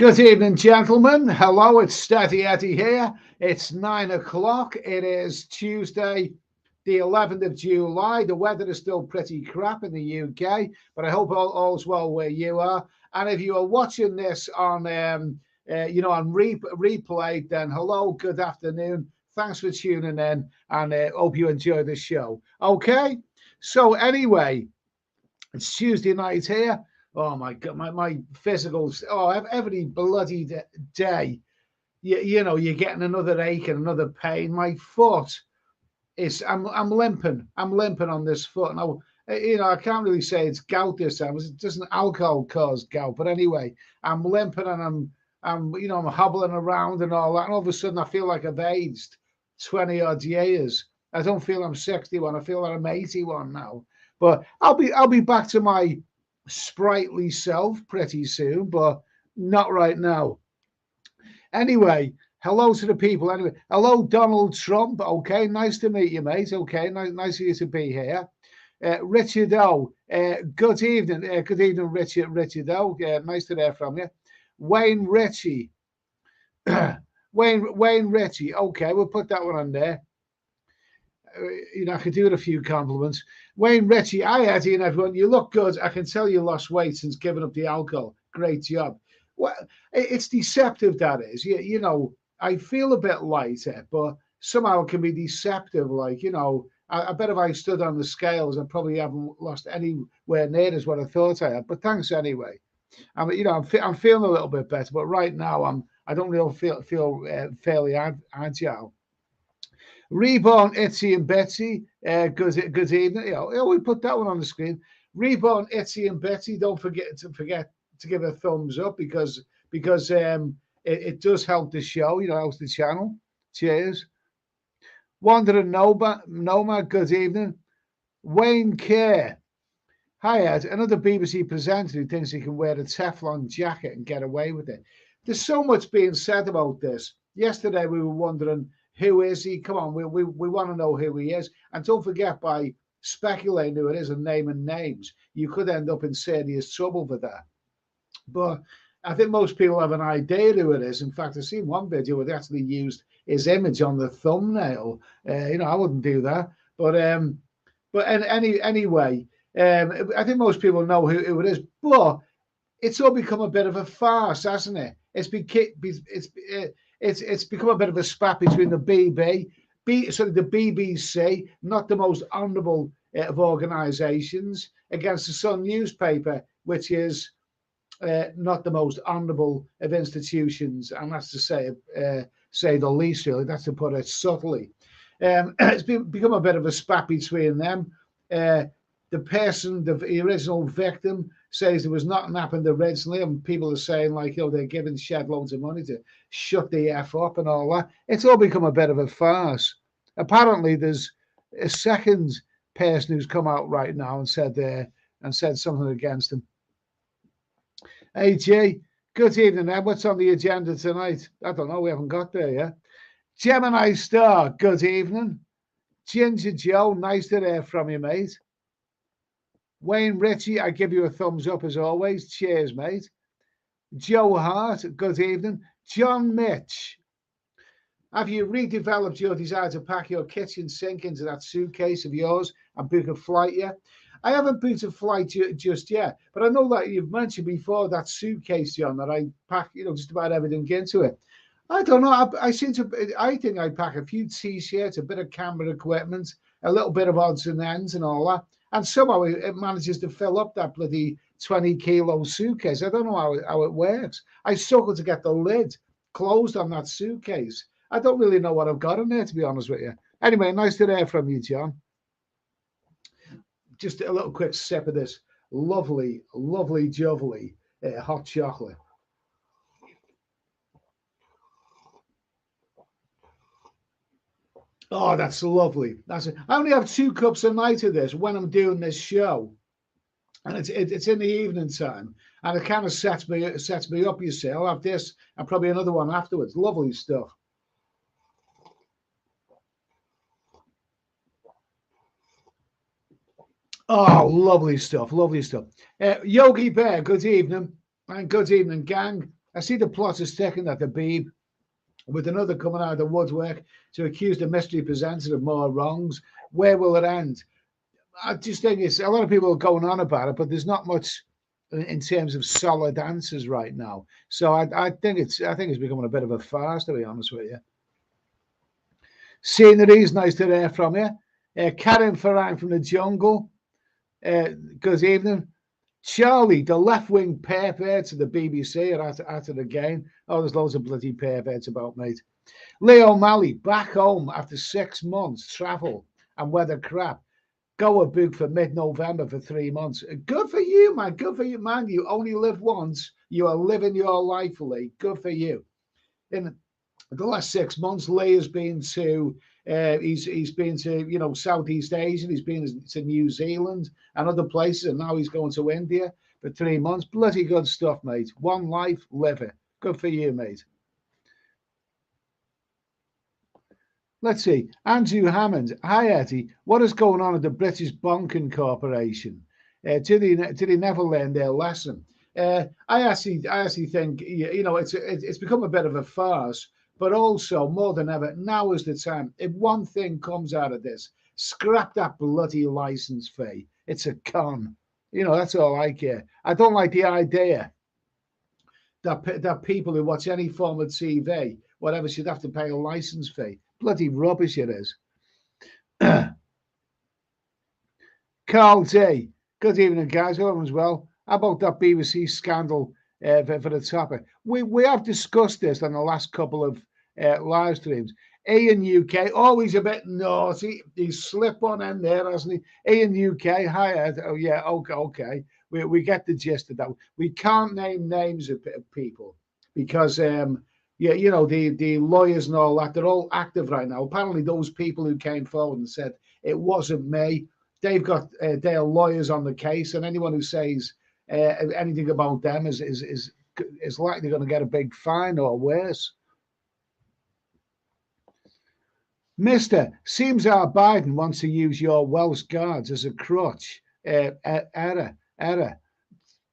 Good evening, gentlemen. Hello, it's Steady Eddie here. It's 9 o'clock. It is Tuesday, the 11th of July. The weather is still pretty crap in the UK, but I hope all's well where you are. And if you are watching this on, on replay, then hello, good afternoon. Thanks for tuning in, and hope you enjoy the show. Okay. So anyway, it's Tuesday night here. Oh my God, my physicals. Oh, every bloody day, you're getting another ache and another pain. My foot is. I'm limping. I'm limping on this foot. Now, I can't really say it's gout this time. It doesn't alcohol cause gout, but anyway, I'm limping and I'm hobbling around and all that. And all of a sudden, I feel like I've aged 20 odd years. I don't feel I'm 61. I feel like I'm 81 now. But I'll be back to my sprightly self pretty soon, but not right now. Anyway, hello to the people. Anyway, hello Donald Trump. Okay, nice to meet you, mate. Okay, nice of you to be here. Richard O. Good evening. Good evening, Richard O. Nice to hear from you. Wayne Ritchie. Wayne Ritchie. Okay, we'll put that one on there. I could do it a few compliments. Wayne Ritchie, hi Eddie and everyone. You look good. I can tell you lost weight since giving up the alcohol. Great job. Well, it's deceptive, that is. I feel a bit lighter, but somehow it can be deceptive. Like, I bet if I stood on the scales, I probably haven't lost anywhere near as what I thought I had. But thanks anyway. I'm feeling a little bit better, but right now I don't really feel fairly agile. Reborn Itsy and Betsy, good evening. We put that one on the screen. Reborn Itsy and Betsy, don't forget to give a thumbs up because it does help the show, helps the channel. Cheers. Wandering Noma, good evening. Wayne Kerr. Hi Ed, another BBC presenter who thinks he can wear a Teflon jacket and get away with it. There's so much being said about this. Yesterday we were wondering, who is he? Come on, we want to know who he is. And don't forget, by speculating who it is and naming names, you could end up in serious trouble for that. But I think most people have an idea who it is. In fact, I've seen one video where they actually used his image on the thumbnail. I wouldn't do that. But anyway, I think most people know who it is. But it's all become a bit of a farce, hasn't it? It's become a bit of a spat between the the BBC, not the most honourable of organisations, against the Sun newspaper, which is not the most honourable of institutions, and that's to say the least, really. That's to put it subtly. It's become a bit of a spat between them. The person, the original victim, says there was nothing happened originally, and people are saying, like, they're giving shed loads of money to shut the F up and all that. It's all become a bit of a farce. Apparently, there's a second person who's come out right now and said something against him. Hey, Jay, good evening, Ed. What's on the agenda tonight? I don't know. We haven't got there yet. Gemini Star, good evening. Ginger Joe, nice to hear from you, mate. Wayne Ritchie, I give you a thumbs up as always. Cheers, mate. Joe Hart, good evening. John Mitch, have you redeveloped your desire to pack your kitchen sink into that suitcase of yours and book a flight yet? I haven't booked a flight just yet, but I know that you've mentioned before that suitcase, John, that I pack, just about everything into it. I don't know. I think I pack a few t-shirts, a bit of camera equipment, a little bit of odds and ends and all that. And somehow it manages to fill up that bloody 20-kilo suitcase. I don't know how it works. I struggle to get the lid closed on that suitcase. I don't really know what I've got in there, to be honest with you. Anyway, nice to hear from you, John. Just a little quick sip of this lovely, lovely, jubbly hot chocolate. Oh, that's lovely. I only have 2 cups a night of this when I'm doing this show, and it's in the evening time, and it kind of sets me up. You see, I'll have this and probably another one afterwards. Lovely stuff. Oh, lovely stuff, lovely stuff. Yogi Bear, good evening, and good evening, gang. I see the plot is sticking at the Beeb, with another coming out of the woodwork to accuse the mystery presenter of more wrongs. Where will it end? I just think it's a lot of people are going on about it, but there's not much in terms of solid answers right now. So I think it's becoming a bit of a farce, to be honest with you. Scenery's nice to hear from you. Karen Farang from the jungle. Good evening. Charlie, the left-wing perverts of the BBC are at it again. Oh, there's loads of bloody perverts about, mate. Leo Malley, back home after 6 months travel and weather crap. Go a book for mid-November for 3 months. Good for you, man. Good for you, man. You only live once. You are living your life, Lee. Good for you. In the last 6 months, Lee has been to he's been to Southeast Asia. He's been to New Zealand and other places, and now he's going to India for 3 months. Bloody good stuff, mate. One life, live it. Good for you, mate. Let's see. Andrew Hammond. Hi, Eddie. What is going on at the British Banking Corporation? Did they never learn their lesson? I actually think it's become a bit of a farce. But also, more than ever, now is the time. If one thing comes out of this, scrap that bloody license fee. It's a con. That's all I care. I don't like the idea that people who watch any form of TV, whatever, should have to pay a license fee. Bloody rubbish it is. Carl J. Good evening, guys. Everyone's well. How about that BBC scandal for the topic? We have discussed this on the last couple of live streams. Ian UK, always a bit naughty. He's slipped on in there, hasn't he? Ian UK, hi Ed. Oh yeah, okay. We get the gist of that. We can't name names of people because the lawyers and all that, they're all active right now. Apparently those people who came forward and said it wasn't me, they've got their lawyers on the case, and anyone who says anything about them is likely going to get a big fine or worse. Mister, seems our Biden wants to use your Welsh guards as a crutch. Error.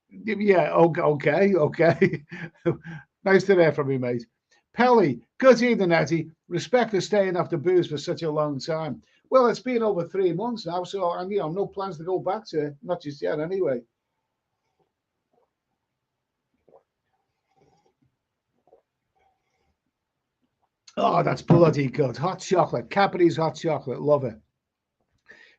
Yeah, okay. Nice to hear from you, mate. Pelly, good evening, Eddie. Respect for staying off the booze for such a long time. Well, it's been over 3 months now, so I no plans to go back to it. Not just yet, anyway. Oh, that's bloody good. Hot chocolate. Cadbury's hot chocolate. Love it.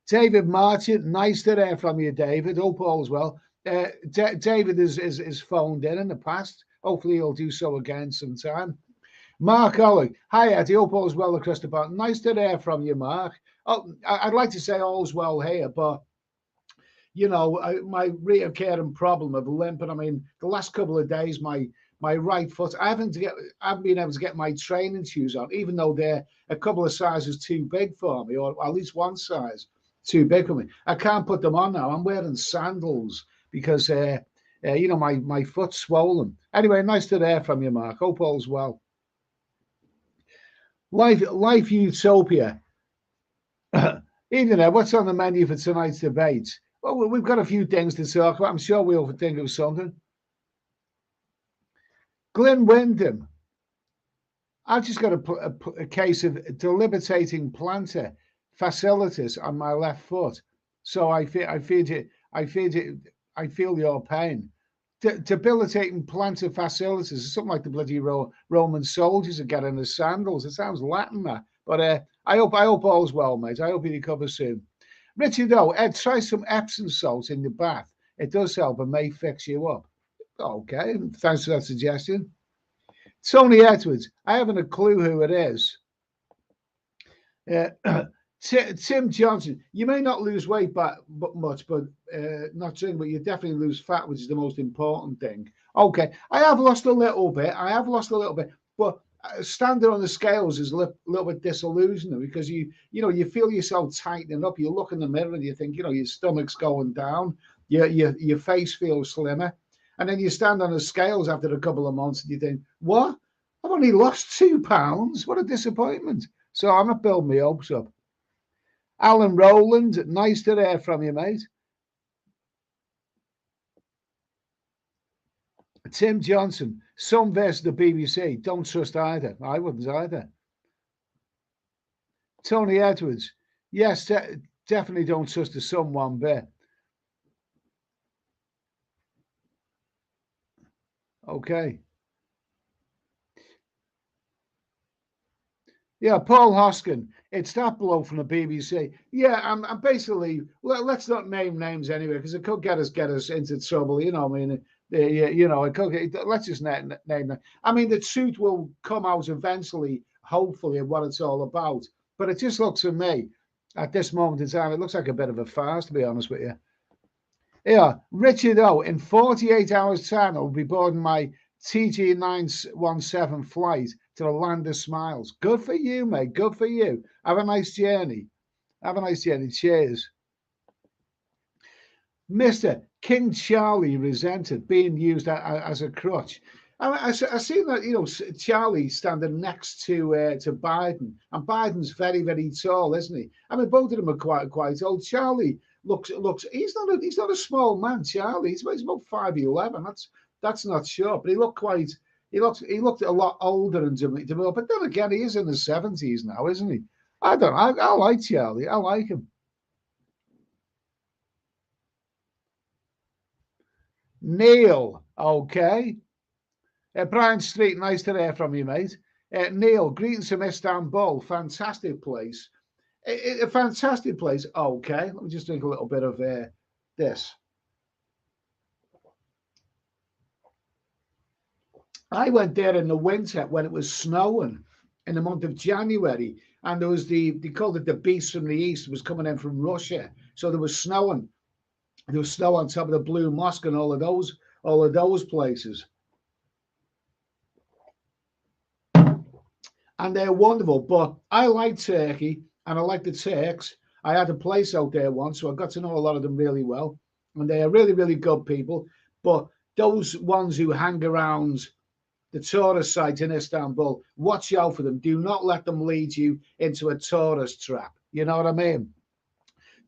David Martin, nice to hear from you, David. Hope all's well. David is phoned in the past. Hopefully he'll do so again sometime. Mark Ollie. Hi, Eddie. Hope all's well across the bar. Nice to hear from you, Mark. Oh, I'd like to say all's well here, but my reoccurring problem of limping. I mean, the last couple of days, my right foot, I haven't been able to get my training shoes on, even though they're a couple of sizes too big for me, or at least one size too big for me. I can't put them on now. I'm wearing sandals because my foot's swollen. Anyway, nice to hear from you, Mark. Hope all's well. Life Utopia. Even there, what's on the menu for tonight's debate? Well, we've got a few things to talk about. I'm sure we'll think of something. Glenn Wyndham. I've just got a case of debilitating plantar fasciitis on my left foot, so I feel your pain. Debilitating plantar fasciitis is something like the bloody Roman soldiers are getting the sandals. It sounds Latin, that, but I hope all's well, mate. I hope you recover soon. Richard, Ed, try some Epsom salt in the bath. It does help and may fix you up. Okay, thanks for that suggestion. Tony Edwards, I haven't a clue who it is. Tim Johnson, you may not lose weight but much, but not drink, but you definitely lose fat, which is the most important thing. Okay, I have lost a little bit, but standing on the scales is a little bit disillusioning because you feel yourself tightening up. You look in the mirror and you think, your stomach's going down, your face feels slimmer. And then you stand on the scales after a couple of months and you think, what? I've only lost 2 pounds. What a disappointment. So I'm not building my hopes up. Alan Rowland, nice to hear from you, mate. Tim Johnson, Sun versus the BBC. Don't trust either. I wouldn't either. Tony Edwards, yes, definitely don't trust the Sun one bit. Okay. Yeah, Paul Hoskin. It's that bloke from the BBC. Yeah, I'm basically. Let's not name names anyway, because it could get us into trouble. You know, I mean, you know, it could. Let's just name them. I mean, the truth will come out eventually, hopefully, of what it's all about. But it just looks to me, at this moment in time, it looks like a bit of a farce, to be honest with you. Yeah, Richard O. In 48 hours' time, I will be boarding my TG 917 flight to the land of smiles. Good for you, mate. Good for you. Have a nice journey. Have a nice journey. Cheers. Mr. King Charlie resented being used as a crutch. I seen that, you know, Charlie standing next to Biden, and Biden's very, very tall, isn't he? I mean, both of them are quite old. Charlie looks. He's not a small man. Charlie, he's about 5'11". That's not short, but he looked quite. He looked a lot older and demure. But then again, he is in his 70s now, isn't he? I like Charlie. I like him. Neil, okay. Brian Street, nice to hear from you, mate. Neil, greetings from Istanbul. Fantastic place. A fantastic place. Okay, let me just drink a little bit of this. I went there in the winter when it was snowing in the month of January, and there was they called it the beast from the east. It was coming in from Russia, so there was snowing. There was snow on top of the Blue Mosque and all of those places. And they're wonderful. But I like Turkey and I like the Turks. I had a place out there once, so I got to know a lot of them really well. And they are really, really good people. But those ones who hang around the tourist sites in Istanbul, watch out for them. Do not let them lead you into a tourist trap. You know what I mean?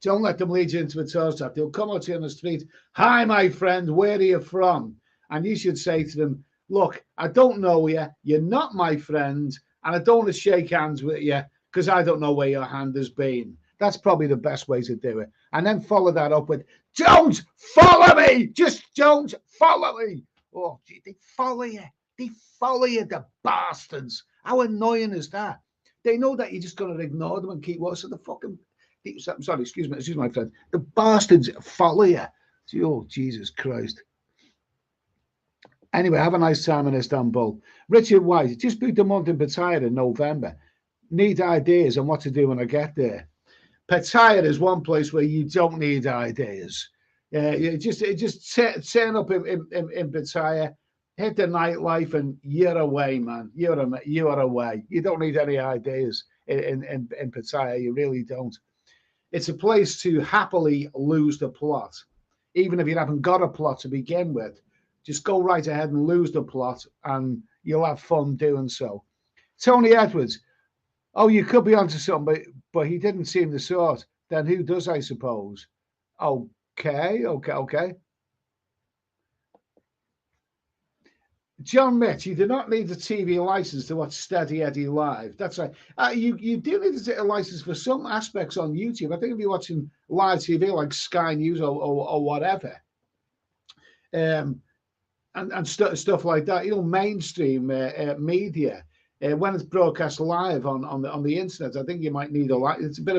Don't let them lead you into a tourist trap. They'll come out to you on the street. Hi, my friend, where are you from? And you should say to them, look, I don't know you. You're not my friend. And I don't want to shake hands with you because I don't know where your hand has been. That's probably the best way to do it. And then follow that up with, don't follow me. Just don't follow me. Oh, gee, they follow you. They follow you, the bastards. How annoying is that? They know that you're just going to ignore them and keep watching the fucking... I'm sorry, excuse me, my friend. The bastards follow you. Oh, Jesus Christ. Anyway, have a nice time in Istanbul. Richard White, just booked a month in Pattaya in November. Need ideas on what to do when I get there. Pattaya is one place where you don't need ideas. You just turn up in Pattaya, hit the nightlife, and you're away, man. You're away. You don't need any ideas in Pattaya. You really don't. It's a place to happily lose the plot, even if you haven't got a plot to begin with. Just go right ahead and lose the plot, and you'll have fun doing so. Tony Edwards. Oh, you could be onto something, but he didn't seem the sort. Then who does, I suppose? Okay. John Mitch, you do not need a TV license to watch Steady Eddie live. That's right. You do need a license for some aspects on YouTube. I think if you're watching live TV like Sky News or whatever, and stuff like that, you know, mainstream media. When it's broadcast live on the internet, I think you might need a license. It's a bit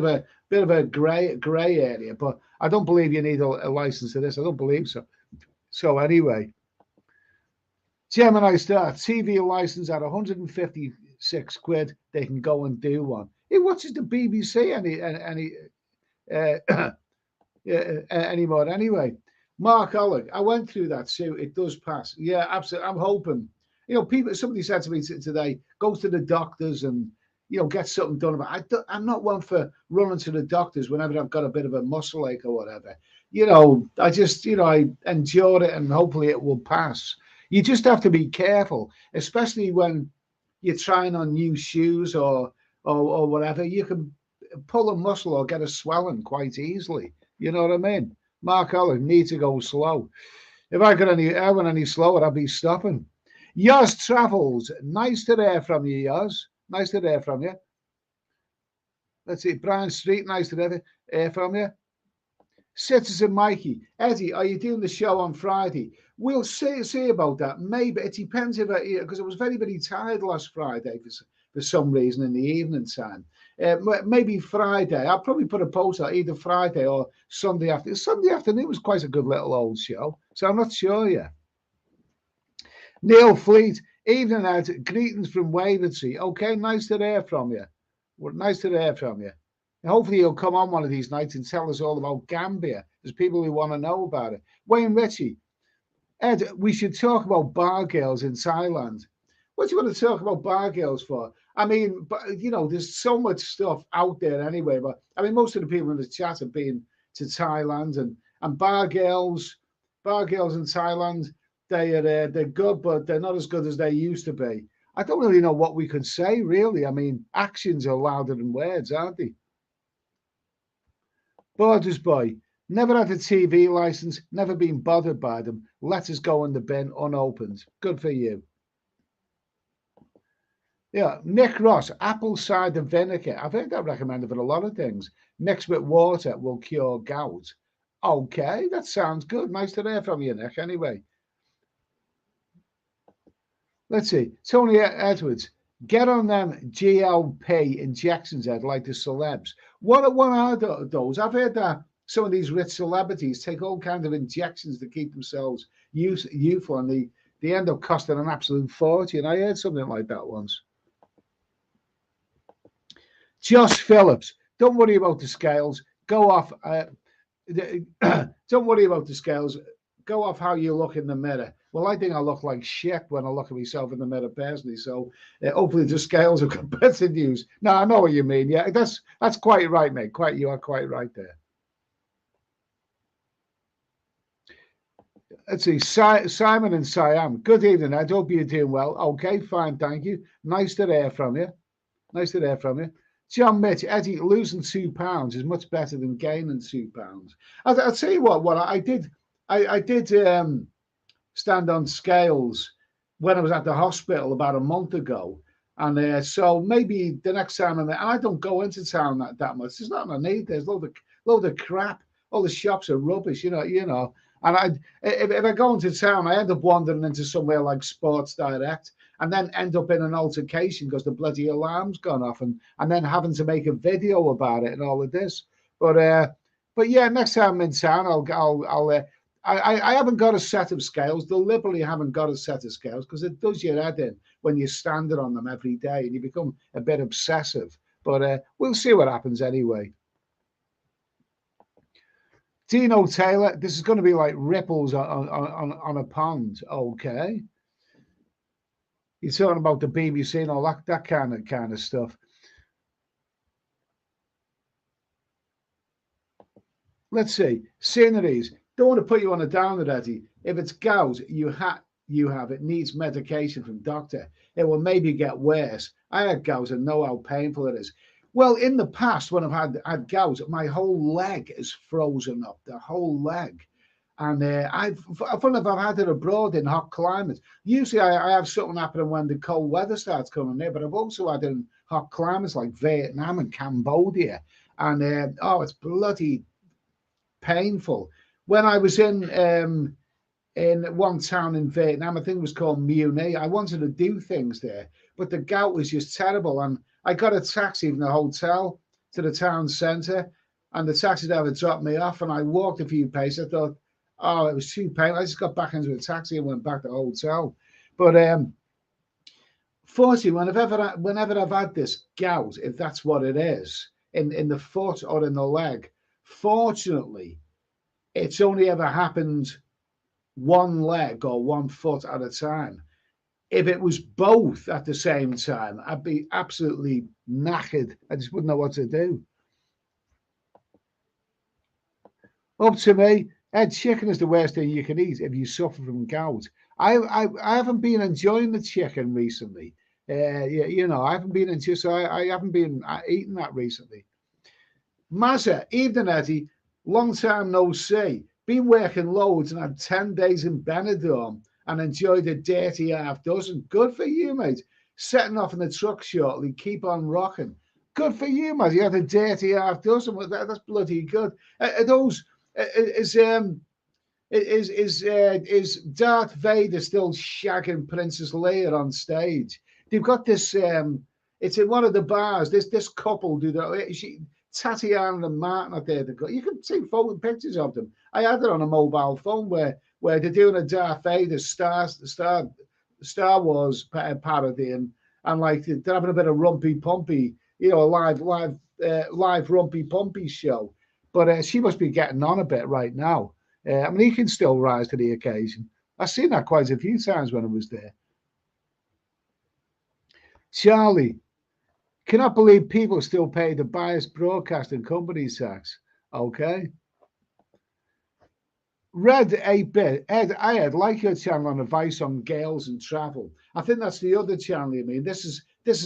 of a grey area, but I don't believe you need a license to this. I don't believe so. So anyway, Gemini Star TV license at 156 quid. They can go and do one. He watches the BBC anymore anyway. Mark Oleg, I went through that too. It does pass. Yeah, absolutely. I'm hoping. You know, somebody said to me today, go to the doctors and, you know, get something done about it. I'm not one for running to the doctors whenever I've got a bit of a muscle ache or whatever. You know, I just, you know, I endure it and hopefully it will pass. You just have to be careful, especially when you're trying on new shoes or whatever. You can pull a muscle or get a swelling quite easily. You know what I mean? Mark Oleg, need to go slow. If I went any slower, I'd be stopping. Yoz Travels. Nice to hear from you, Yoz. Nice to hear from you. Let's see. Brian Street. Nice to hear from you. Citizen Mikey. Eddie, are you doing the show on Friday? We'll see about that. Maybe. It depends if because it was very, very tired last Friday for some reason in the evening time. Maybe Friday. I'll probably put a post out either Friday or Sunday afternoon. Sunday afternoon was quite a good little old show, so I'm not sure yet. Neil Fleet, evening Ed, greetings from Wavertree. Okay, nice to hear from you. Nice to hear from you. Hopefully you'll come on one of these nights and tell us all about Gambia. There's people who want to know about it. Wayne Ritchie, Ed, we should talk about bar girls in Thailand. What do you want to talk about bar girls for? I mean, but you know, there's so much stuff out there anyway. But I mean, most of the people in the chat have been to Thailand and bar girls in Thailand. They're good, but they're not as good as they used to be. I don't really know what we could say, really. I mean, actions are louder than words, aren't they? Borders Boy, never had a TV license, never been bothered by them. Letters go in the bin unopened. Good for you. Yeah, Nick Ross, apple cider vinegar. I've heard that recommended for a lot of things. Mixed with water will cure gout. Okay, that sounds good. Nice to hear from you, Nick. Anyway, let's see. Tony Edwards, get on them GLP injections, Ed, like the celebs. What are those? I've heard that some of these rich celebrities take all kinds of injections to keep themselves youthful, and they end up costing an absolute fortune. I heard something like that once. Josh Phillips, don't worry about the scales. Go off. Don't worry about the scales. Go off how you look in the mirror. Well, I think I look like shit when I look at myself in the mirror personally. So hopefully the scales have got better news. No, I know what you mean. Yeah, that's quite right, mate. You are quite right there. Let's see, Simon and Siam. Good evening. I hope you're doing well. Okay, fine, thank you. Nice to hear from you. Nice to hear from you. John Mitch, Eddie, losing £2 is much better than gaining £2. I'll tell you what I did. I did stand on scales when I was at the hospital about a month ago, and so maybe the next time I'm there, and I don't go into town that much. There's nothing I need. There's load of crap. All the shops are rubbish, you know. And if I go into town, I end up wandering into somewhere like Sports Direct, and then end up in an altercation because the bloody alarm's gone off, and then having to make a video about it and all of this. But yeah, next time I'm in town, I haven't got a set of scales. Deliberately haven't got a set of scales because it does your head in when you're standing on them every day, and you become a bit obsessive. But we'll see what happens anyway. Dino Taylor, this is going to be like ripples on a pond. Okay. You're talking about the BBC and all that kind of stuff. Let's see. Sceneries. Don't want to put you on a downer, Eddie. If it's gout, you have it needs medication from doctor. It will maybe get worse. I had gout and know how painful it is. Well, in the past, when I've had gout, my whole leg is frozen up, the whole leg. And I've had it abroad in hot climates. Usually I have something happening when the cold weather starts coming in, but I've also had it in hot climates like Vietnam and Cambodia. And it's bloody painful. When I was in one town in Vietnam, I think it was called Muni, I wanted to do things there, but the gout was just terrible. And I got a taxi from the hotel to the town centre, and the taxi driver dropped me off, and I walked a few paces. I thought, oh, it was too painful. I just got back into a taxi and went back to the hotel. But fortunately, whenever I've had this gout, if that's what it is, in the foot or in the leg, fortunately, it's only ever happened one leg or one foot at a time. If it was both at the same time, I'd be absolutely knackered. I just wouldn't know what to do. Up to me, Ed, chicken is the worst thing you can eat if you suffer from gout. I haven't been enjoying the chicken recently. You know, I haven't been into, so I haven't been eating that recently. Mazza, evening, Eddie. Long time no see. Been working loads and had 10 days in Benidorm and enjoyed a dirty half dozen. Good for you, mate. Setting off in the truck shortly. Keep on rocking. Good for you, mate. You had a dirty half dozen. Well, that's bloody good. Are those is Darth Vader still shagging Princess Leia on stage? They've got this. It's in one of the bars. This couple do that. Tatiana and Martin are there. You can see photo pictures of them. I had it on a mobile phone where they're doing a Darth Vader Star Wars parody and like they're having a bit of rumpy pumpy, live rumpy pumpy show. But she must be getting on a bit right now. I mean, he can still rise to the occasion. I've seen that quite a few times when I was there. Charlie, cannot believe people still pay the biased broadcasting company tax. Okay. Red 8-bit. Ed, I'd like your channel on advice on gales and travel. I think that's the other channel you mean. This is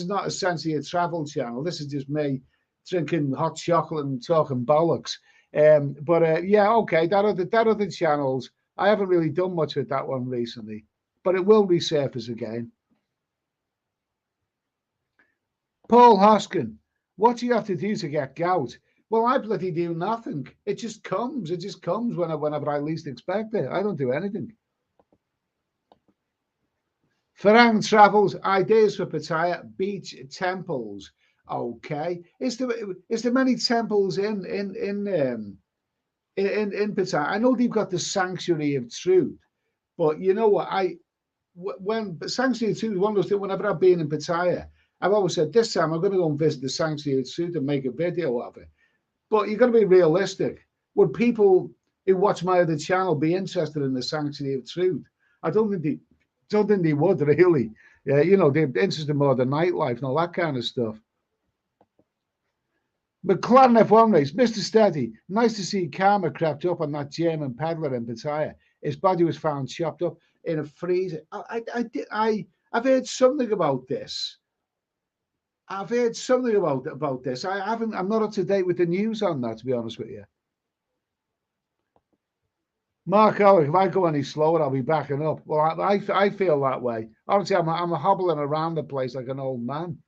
not essentially a travel channel. This is just me drinking hot chocolate and talking bollocks. Yeah, okay. That other channels, I haven't really done much with that one recently, but it will resurface again. Paul Hoskin, what do you have to do to get gout? Well, I bloody do nothing. It just comes. It just comes whenever I least expect it. I don't do anything. Farang travels, ideas for Pattaya, beach temples. Okay. Is there many temples in Pattaya? I know they've got the Sanctuary of Truth, but you know what? When Sanctuary of Truth is one of those things, whenever I've been in Pattaya, I've always said this time I'm going to go and visit the Sanctuary of Truth and make a video of it. But you've got to be realistic. Would people who watch my other channel be interested in the Sanctuary of Truth? I don't think they would really. Yeah, they're interested more in the nightlife and all that kind of stuff. McLaren F1 race, Mr. Steady. Nice to see karma crept up on that German peddler in Pattaya. His body was found chopped up in a freezer. I've heard something about this. I've heard something about this. I'm not up to date with the news on that, to be honest with you. Mark Alec, if I go any slower, I'll be backing up. Well, I feel that way. Honestly, I'm hobbling around the place like an old man.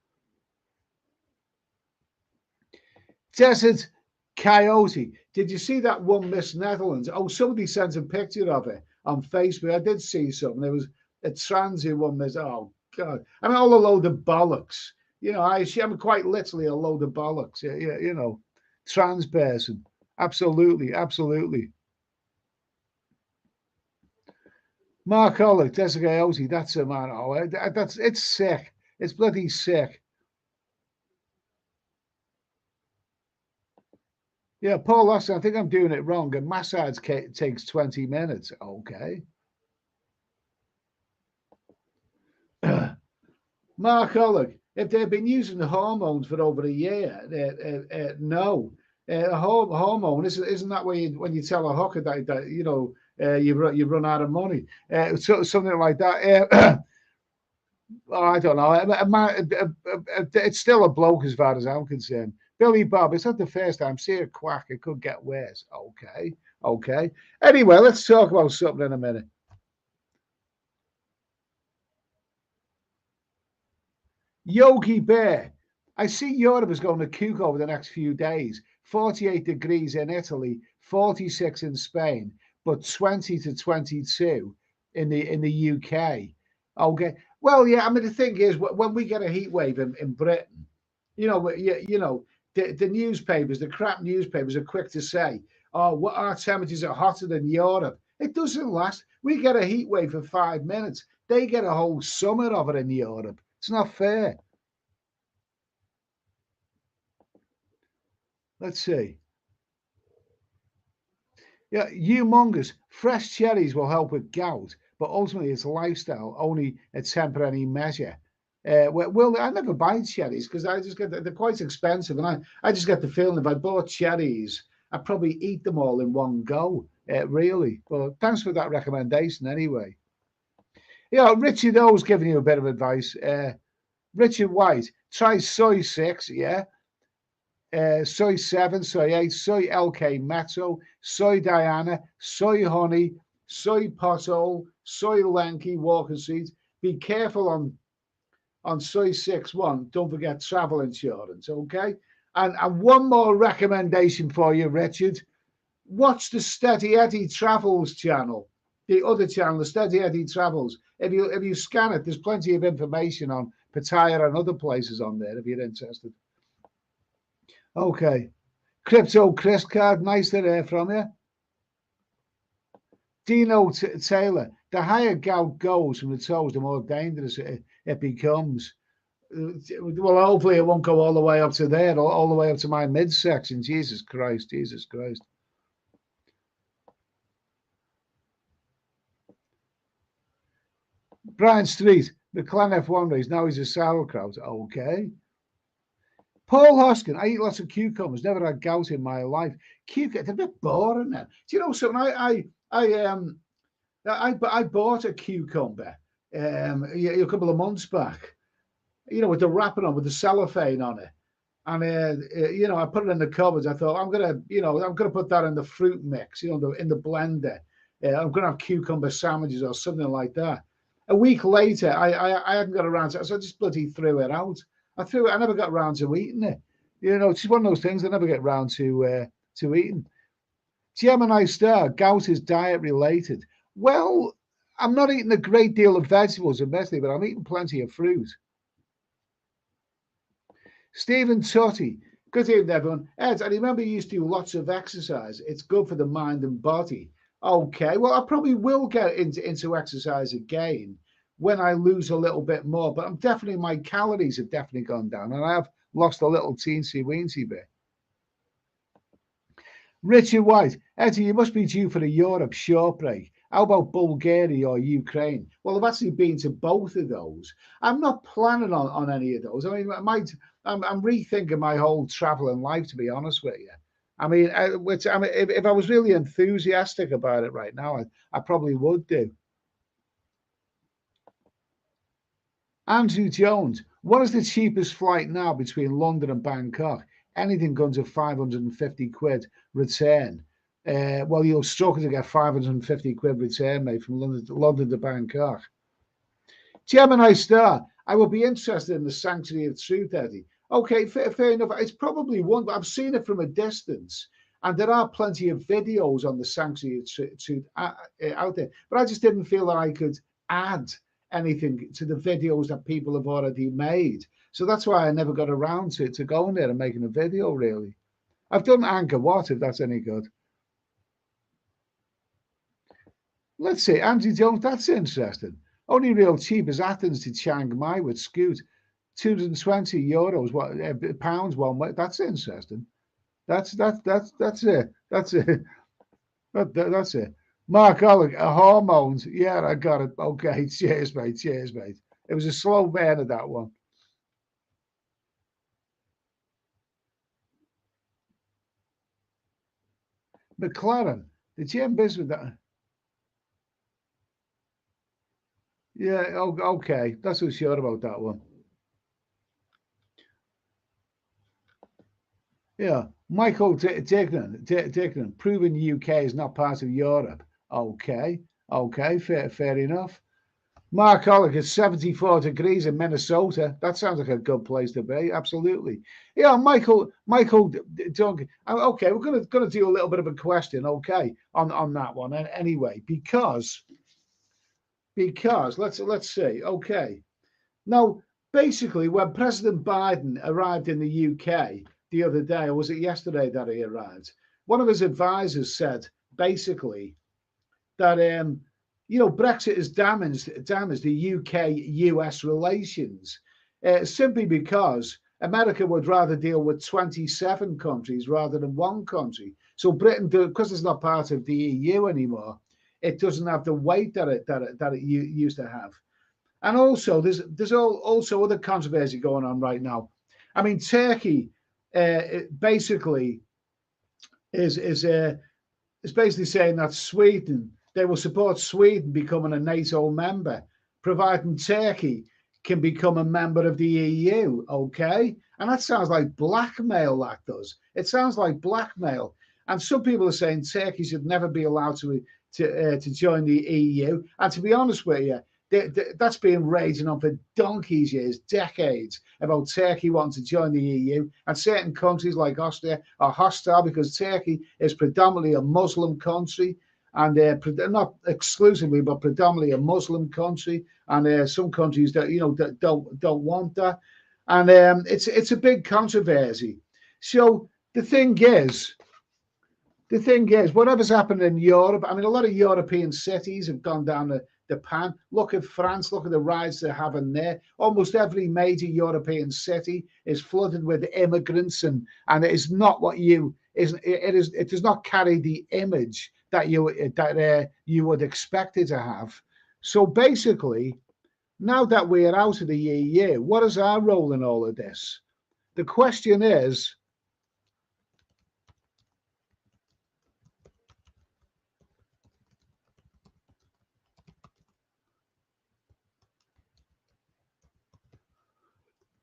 Desert Coyote. Did you see that one Miss Netherlands? Oh, somebody sent a picture of it on Facebook. I did see something. There was a trans who won Miss. Oh, God. I mean, all a load of bollocks. I'm quite literally a load of bollocks. Yeah, trans person. Absolutely, absolutely. Mark Olick, Desert Coyote. That's a man. Oh, it's sick. It's bloody sick. Yeah, Paul Lawson, I think I'm doing it wrong. A massage takes 20 minutes. Okay. Mark Ollick, if they've been using the hormones for over a year, no. Hormone, isn't that when you tell a hooker that you run out of money? Something like that. I don't know. It's still a bloke as far as I'm concerned. Billy Bob, it's not the first time. See a quack, it could get worse. Okay. Anyway, let's talk about something in a minute. Yogi Bear, I see Europe is going to kook over the next few days. 48 degrees in Italy, 46 in Spain, but 20 to 22 in the UK. Okay. Well, yeah. I mean, the thing is, when we get a heat wave in Britain, the newspapers, the crap newspapers, are quick to say, "Oh, what our temperatures are hotter than Europe." It doesn't last. We get a heat wave for 5 minutes. They get a whole summer of it in Europe. It's not fair. Let's see. Yeah, humongous. Fresh cherries will help with gout, but ultimately it's a lifestyle, only a temporary measure. Well, I never buy cherries because I just they're quite expensive, and I just get the feeling if I bought cherries, I'd probably eat them all in one go. Really. Well, thanks for that recommendation anyway. Yeah, Richard O's giving you a bit of advice. Richard White, try soy 6, yeah. Soy 7, Soy 8, Soy LK Metro, Soy Diana, Soy Honey, Soy Pothole, Soy Lanky, Walker Seat. Be careful on Soy 6-1. Don't forget travel insurance, okay? And one more recommendation for you, Richard. Watch the Steady Eddie Travels channel, the other channel, the Steady Eddie Travels. If you scan it, there's plenty of information on Pattaya and other places on there if you're interested. Okay. Crypto Chris card, nice to hear from you. Dino Taylor, the higher gout goes from the toes, the more dangerous it becomes. Well, hopefully it won't go all the way up to there, all the way up to my midsection. Jesus Christ, Jesus Christ. Brian Street, the Clan F1 race, now he's a sauerkraut. Okay. Paul Hoskin, I eat lots of cucumbers, never had gout in my life. Cucumbers, they're a bit boring now. Do you know something? I bought a cucumber a couple of months back, with the wrapping on, with the cellophane on it. And, I put it in the cupboard. I thought, I'm going to put that in the fruit mix, in the blender. I'm going to have cucumber sandwiches or something like that. A week later, I hadn't got around to it, so I just bloody threw it out. I never got around to eating it. It's just one of those things I never get around to eating. Gemini Star, gout is diet related. Well, I'm not eating a great deal of vegetables, admittedly, but I'm eating plenty of fruit. Stephen Tutty, good evening, everyone. Ed, I remember you used to do lots of exercise. It's good for the mind and body. Okay, well, I probably will get into exercise again when I lose a little bit more, but my calories have definitely gone down, and I have lost a little teensy-weensy bit. Richard White, Eddie, you must be due for a Europe short break. How about Bulgaria or Ukraine? Well, I've actually been to both of those. I'm not planning on any of those. I mean, I'm rethinking my whole travel and life, to be honest with you. I mean, if I was really enthusiastic about it right now, I probably would do. Andrew Jones, what is the cheapest flight now between London and Bangkok? Anything going to 550 quid return. Well, you'll struggle to get 550 quid return, mate, from London to Bangkok. Gemini Star, I will be interested in the Sanctuary of Truth, Eddie. Okay, fair enough. It's probably one, but I've seen it from a distance. And there are plenty of videos on the Sanctuary of Truth out there. But I just didn't feel that I could add anything to the videos that people have already made. So that's why I never got around to going there and making a video, really. I've done Angkor Wat, if that's any good. Let's see, Andy Jones, that's interesting. Only real cheap is Athens to Chiang Mai with Scoot. 220 euros, pounds one way. That's interesting. That's it. That's it. Mark Alec, hormones. Yeah, I got it. Okay, cheers, mate. Cheers, mate. It was a slow burn of that one. McLaren, the GM business with that. Yeah, okay. That's what's sure about that one. Yeah, Michael Dignan, proven UK is not part of Europe. Okay, fair enough. Mark Hollick, it's 74 degrees in Minnesota. That sounds like a good place to be. Absolutely. Yeah, Michael Duncan. Okay, we're gonna do a little bit of a question, okay, on that one anyway, because let's see. Okay. Now, basically, when President Biden arrived in the UK the other day, or was it yesterday that he arrived? One of his advisors said basically that Brexit has damaged the UK-US relations simply because America would rather deal with 27 countries rather than one country. So Britain, because it's not part of the EU anymore, it doesn't have the weight that it used to have. And also, there's also other controversy going on right now. I mean, Turkey basically is basically saying that they will support Sweden becoming a NATO member, providing Turkey can become a member of the EU. Okay, and that sounds like blackmail. That does. It sounds like blackmail. And some people are saying Turkey should never be allowed to join the EU. And to be honest with you, that's been raging on for donkey's years, decades, about Turkey wanting to join the EU. And certain countries like Austria are hostile because Turkey is predominantly a Muslim country, and not exclusively, but predominantly a Muslim country. And some countries that that don't want that, and it's a big controversy. So the thing is, whatever's happened in Europe, I mean, a lot of European cities have gone down the pan. Look at France, look at the riots they're having there. Almost every major European city is flooded with immigrants, and it is not what it does not carry the image that you would expect it to have. So basically, now that we're out of the EU, what is our role in all of this? The question is,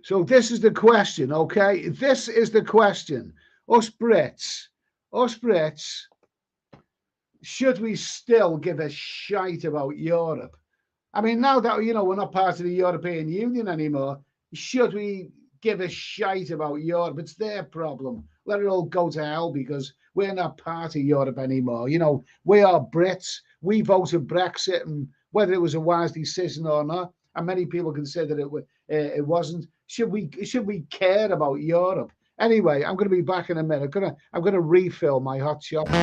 so this is the question, okay? This is the question. Us Brits, should we still give a shite about Europe? I mean, now that, we're not part of the European Union anymore, should we give a shite about Europe? It's their problem. Let it all go to hell because we're not part of Europe anymore. We are Brits. We voted Brexit, and whether it was a wise decision or not, and many people consider it wasn't. Should we care about Europe? Anyway, I'm going to be back in a minute. I'm going to refill my hot chocolate.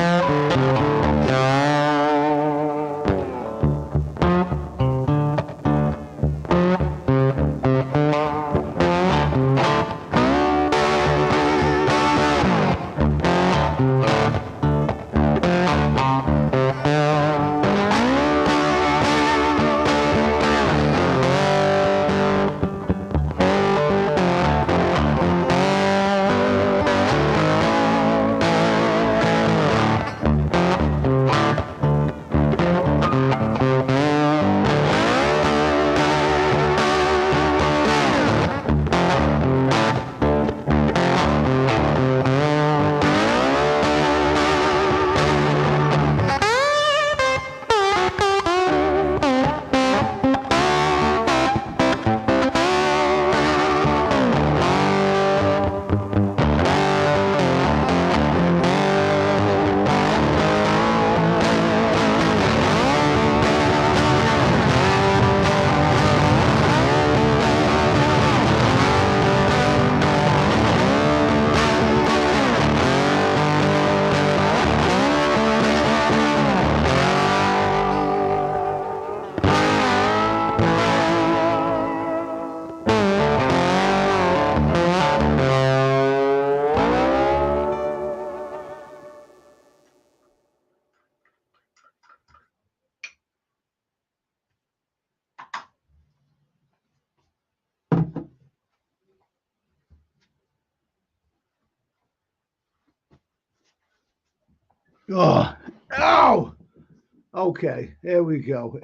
Oh, okay. Here we go.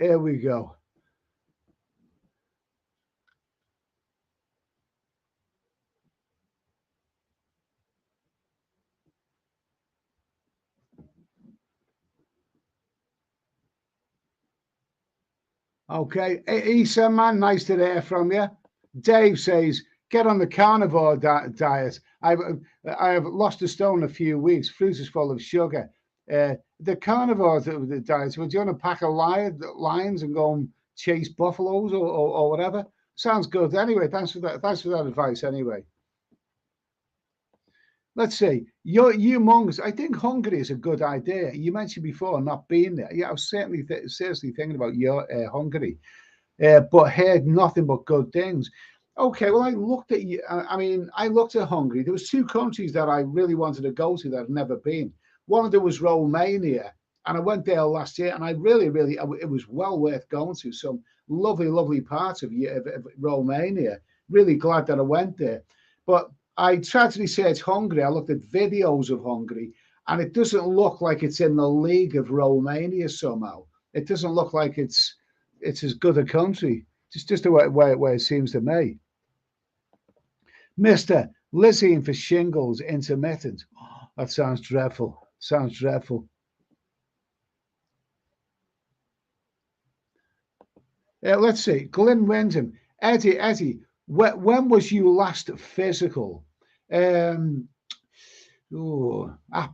Okay, Isa, man, nice to hear from you. Dave says, get on the carnivore diet. I have lost a stone in a few weeks. Fruit is full of sugar. The carnivore diet, would you want to pack a lions and go and chase buffaloes or whatever? Sounds good. Anyway, thanks for that. Thanks for that advice. Anyway, let's see. You monks, I think Hungary is a good idea. You mentioned before not being there. Yeah, I was certainly seriously thinking about your Hungary, but heard nothing but good things. Okay, well, I looked at you. I looked at Hungary. There was two countries that I really wanted to go to that I've never been. One of them was Romania, and I went there last year, and I really, it was well worth going to. Some lovely, lovely parts of Romania. Really glad that I went there. But I tried to research Hungary. I looked at videos of Hungary, and it doesn't look like it's in the league of Romania somehow. It doesn't look like it's as good a country. Just the way it seems to me. Mr. Lizzie for shingles intermittent. Oh, that sounds dreadful. Sounds dreadful. Let's see. Glyn Wyndham. Eddie, when was you last physical? At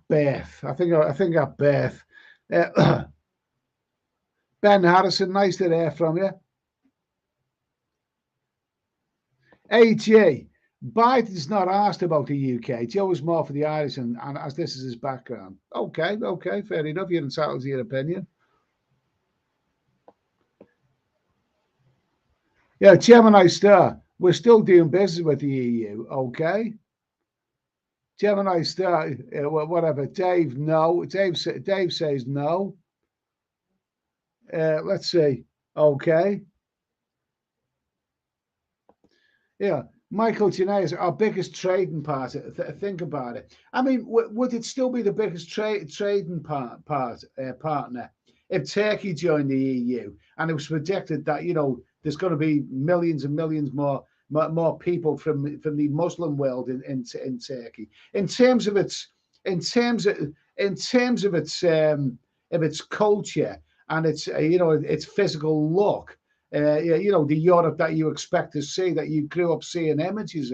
birth. I think at birth. Ben Harrison, nice to hear from you. AG, Biden's not asked about the UK. Joe was more for the Irish, and as this is his background. Okay, fair enough. You're entitled to your opinion. Yeah, Gemini Star, we're still doing business with the EU. Okay. Gemini Star, whatever. Dave, no. Dave says no. Let's see. Okay. Yeah. Michael Janaeus, our biggest trading partner. Think about it. I mean, would it still be the biggest trading partner if Turkey joined the EU and it was predicted that, you know, there's going to be millions and millions more people from the Muslim world in Turkey. In terms of its culture and its its physical look, you know, the Europe that you expect to see, that you grew up seeing images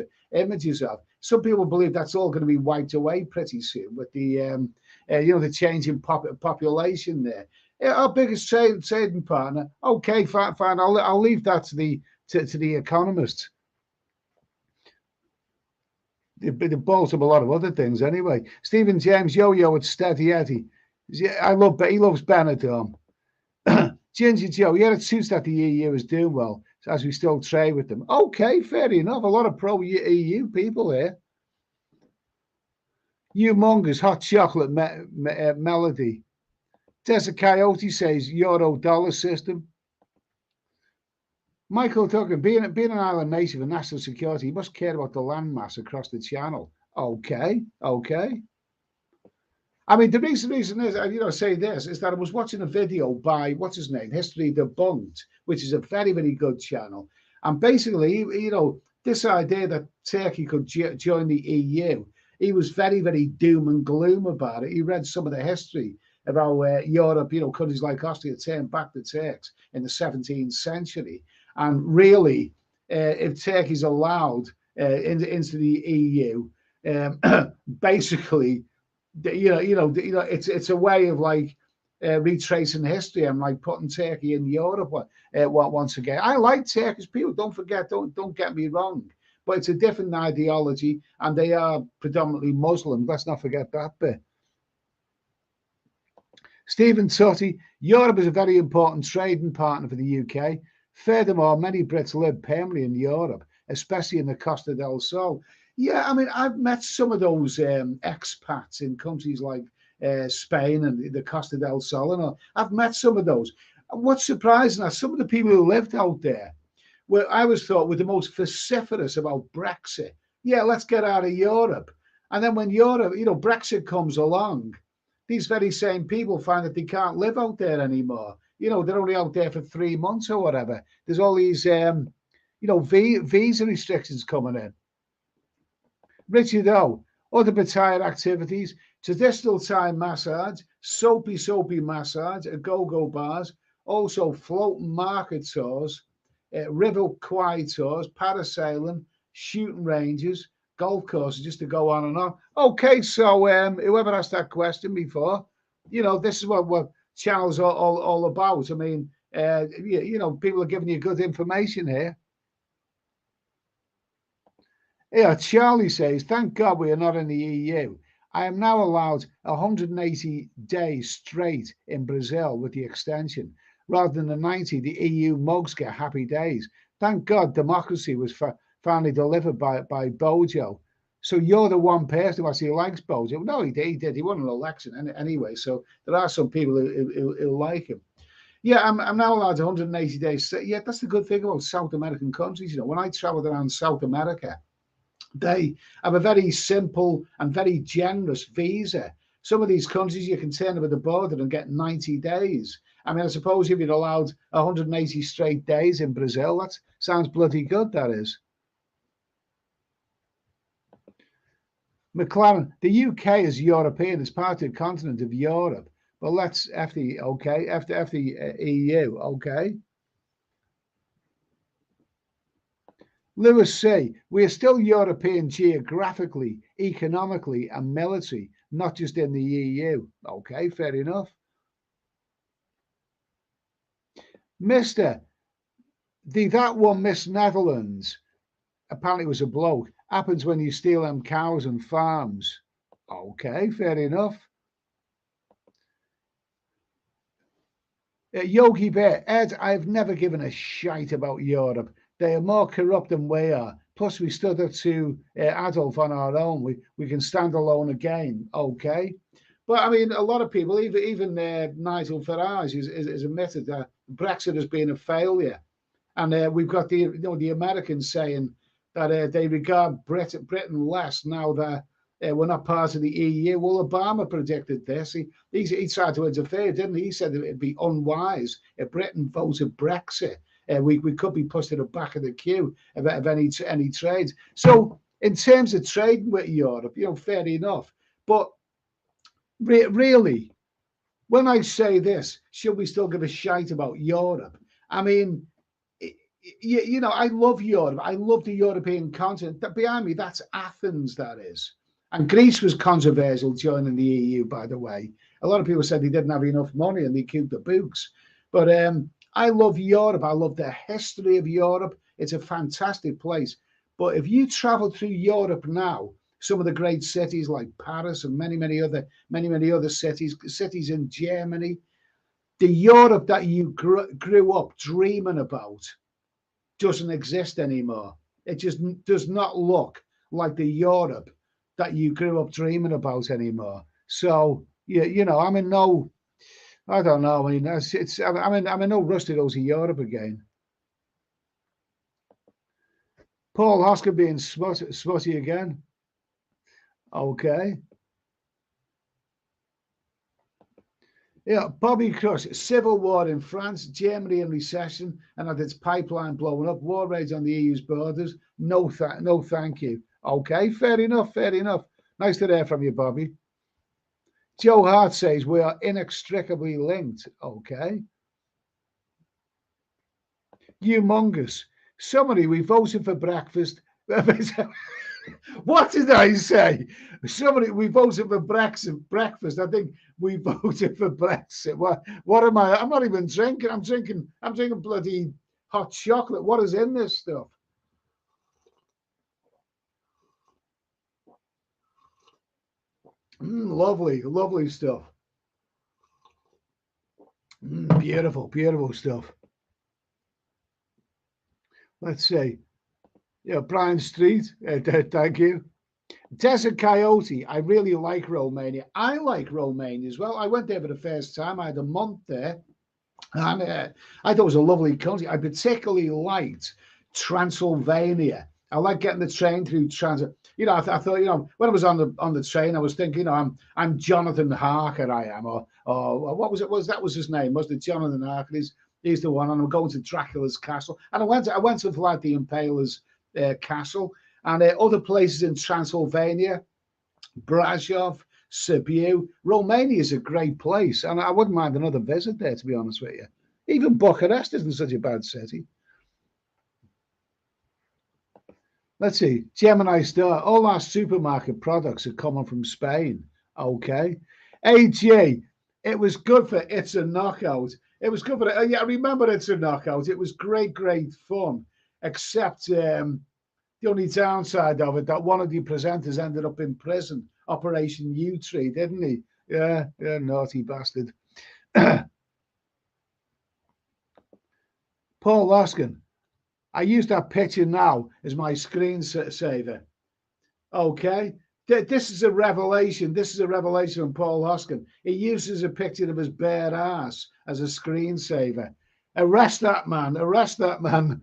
of. Some people believe that's all going to be wiped away pretty soon with the the change in population there. Our biggest trading partner. Okay, fine. I'll leave that to the economists. They bolt up a lot of other things anyway. Stephen James, yo, it's Steady Eddie. He loves Benidorm. Ginger Joe, yeah, it suits that the EU is doing well as we still trade with them. Okay, fair enough. A lot of pro-EU people here. Humongous hot chocolate melody. Tessa Coyote says Euro dollar system. Michael Tucker, being an island nation for national security, you must care about the landmass across the channel. Okay. I mean, the reason is, say this, is that I was watching a video by, what's his name, History Debunked, which is a very, very good channel. And basically, this idea that Turkey could join the EU, he was very, very doom and gloom about it. He read some of the history about Europe, countries like Austria turned back the Turks in the 17th century. And really, if Turkey's allowed into the EU, basically, it's a way of like retracing history and like putting Turkey in Europe once again. I like Turkish people. Don't forget. Don't get me wrong. But it's a different ideology, and they are predominantly Muslim. Let's not forget that bit. Stephen Tutty, Europe is a very important trading partner for the UK. Furthermore, many Brits live permanently in Europe, especially in the Costa del Sol. Yeah, I mean, I've met some of those expats in countries like Spain and the Costa del Sol, and all. I've met some of those. What's surprising is some of the people who lived out there, were I was thought were the most vociferous about Brexit. Yeah, let's get out of Europe. And then when Europe, Brexit comes along, these very same people find that they can't live out there anymore. They're only out there for 3 months or whatever. There's all these, visa restrictions coming in. Richard O, other retired activities, traditional Thai massage, soapy massage at go-go bars, also floating market tours, river quay tours, parasailing, shooting ranges, golf courses, just to go on and on. Okay, so whoever asked that question before, this is what channel's all about. I mean, people are giving you good information here. Yeah, Charlie says, thank God we are not in the EU. I am now allowed 180 days straight in Brazil with the extension. Rather than the 90, the EU mugs get happy days. Thank God democracy was finally delivered by Bojo. So you're the one person who actually likes Bojo. No, he did. He won an election anyway. So there are some people who like him. Yeah, I'm now allowed 180 days. Yeah, that's the good thing about South American countries. When I traveled around South America, they have a very simple and very generous visa. Some of these countries, you can turn them at the border and get 90 days. I mean, I suppose if you're allowed 180 straight days in Brazil, that sounds bloody good, that is. McLaren, the UK is European, it's part of the continent of Europe. But let's FD, okay, after the EU, okay. Lewis C, we are still European geographically, economically, and military, not just in the EU. Okay, fair enough. Mister, that one Miss Netherlands, apparently was a bloke, happens when you steal them cows and farms. Okay, fair enough. Yogi Bear, Ed, I've never given a shite about Europe. They are more corrupt than we are. Plus, we stood up to Adolf on our own. We can stand alone again. Okay. But I mean, a lot of people, even Nigel Farage, has admitted that Brexit has been a failure. And we've got the Americans saying that they regard Britain less now that we're not part of the EU. Well, Obama predicted this. He tried to interfere, didn't he? He said it'd be unwise if Britain voted Brexit. We could be pushed to the back of the queue of any trade. So in terms of trading with Europe, fair enough. But really, when I say this, should we still give a shite about Europe? I mean, I love Europe. I love the European continent. Behind me, that's Athens, that is. And Greece was controversial joining the EU, by the way. A lot of people said they didn't have enough money and they kept the books. But I love Europe. I love the history of Europe. It's a fantastic place. But if you travel through Europe now, some of the great cities like Paris and many other cities in Germany, the Europe that you grew up dreaming about doesn't exist anymore. It just does not look like the Europe that you grew up dreaming about anymore. So I'm in no, I don't know. I mean, I'm in no rush to go to Europe again. Paul Hoskins being smutty again. Okay. Yeah, Bobby Crush, civil war in France, Germany in recession, and had its pipeline blowing up, war raids on the EU's borders. No, thank you. Okay, fair enough. Nice to hear from you, Bobby. Joe Hart says we are inextricably linked. Okay. Humongous. Somebody, we voted for breakfast. What did I say? Somebody, we voted for breakfast. I think we voted for Brexit. What am I? I'm not even drinking. I'm drinking bloody hot chocolate. What is in this stuff? Lovely stuff. Beautiful stuff. Let's see. Yeah, Brian Street, thank you. Desert Coyote, I really like Romania. I like Romania as well. I went there for the first time. I had a month there. And I thought it was a lovely country. I particularly liked Transylvania. I like getting the train through Transit. I thought, when I was on the train, I was thinking, I'm Jonathan Harker. I am, or what was it? That was his name? Was it Jonathan Harker? He's the one. And I'm going to Dracula's castle. And I went to Vlad the Impaler's castle and other places in Transylvania, Brasov, Sibiu. Romania is a great place, and I wouldn't mind another visit there, to be honest with you. Even Bucharest isn't such a bad city. Let's see. Gemini Star. All our supermarket products are coming from Spain. Okay. AG. It was good for It's a Knockout. It was good for it. Yeah, I remember It's a Knockout. It was great fun. Except the only downside of it, that one of the presenters ended up in prison, Operation U-Tree, didn't he? Yeah, naughty bastard. Paul Laskin, I use that picture now as my screensaver. Okay, this is a revelation. This is a revelation from Paul Hoskin. He uses a picture of his bare ass as a screensaver. Arrest that man.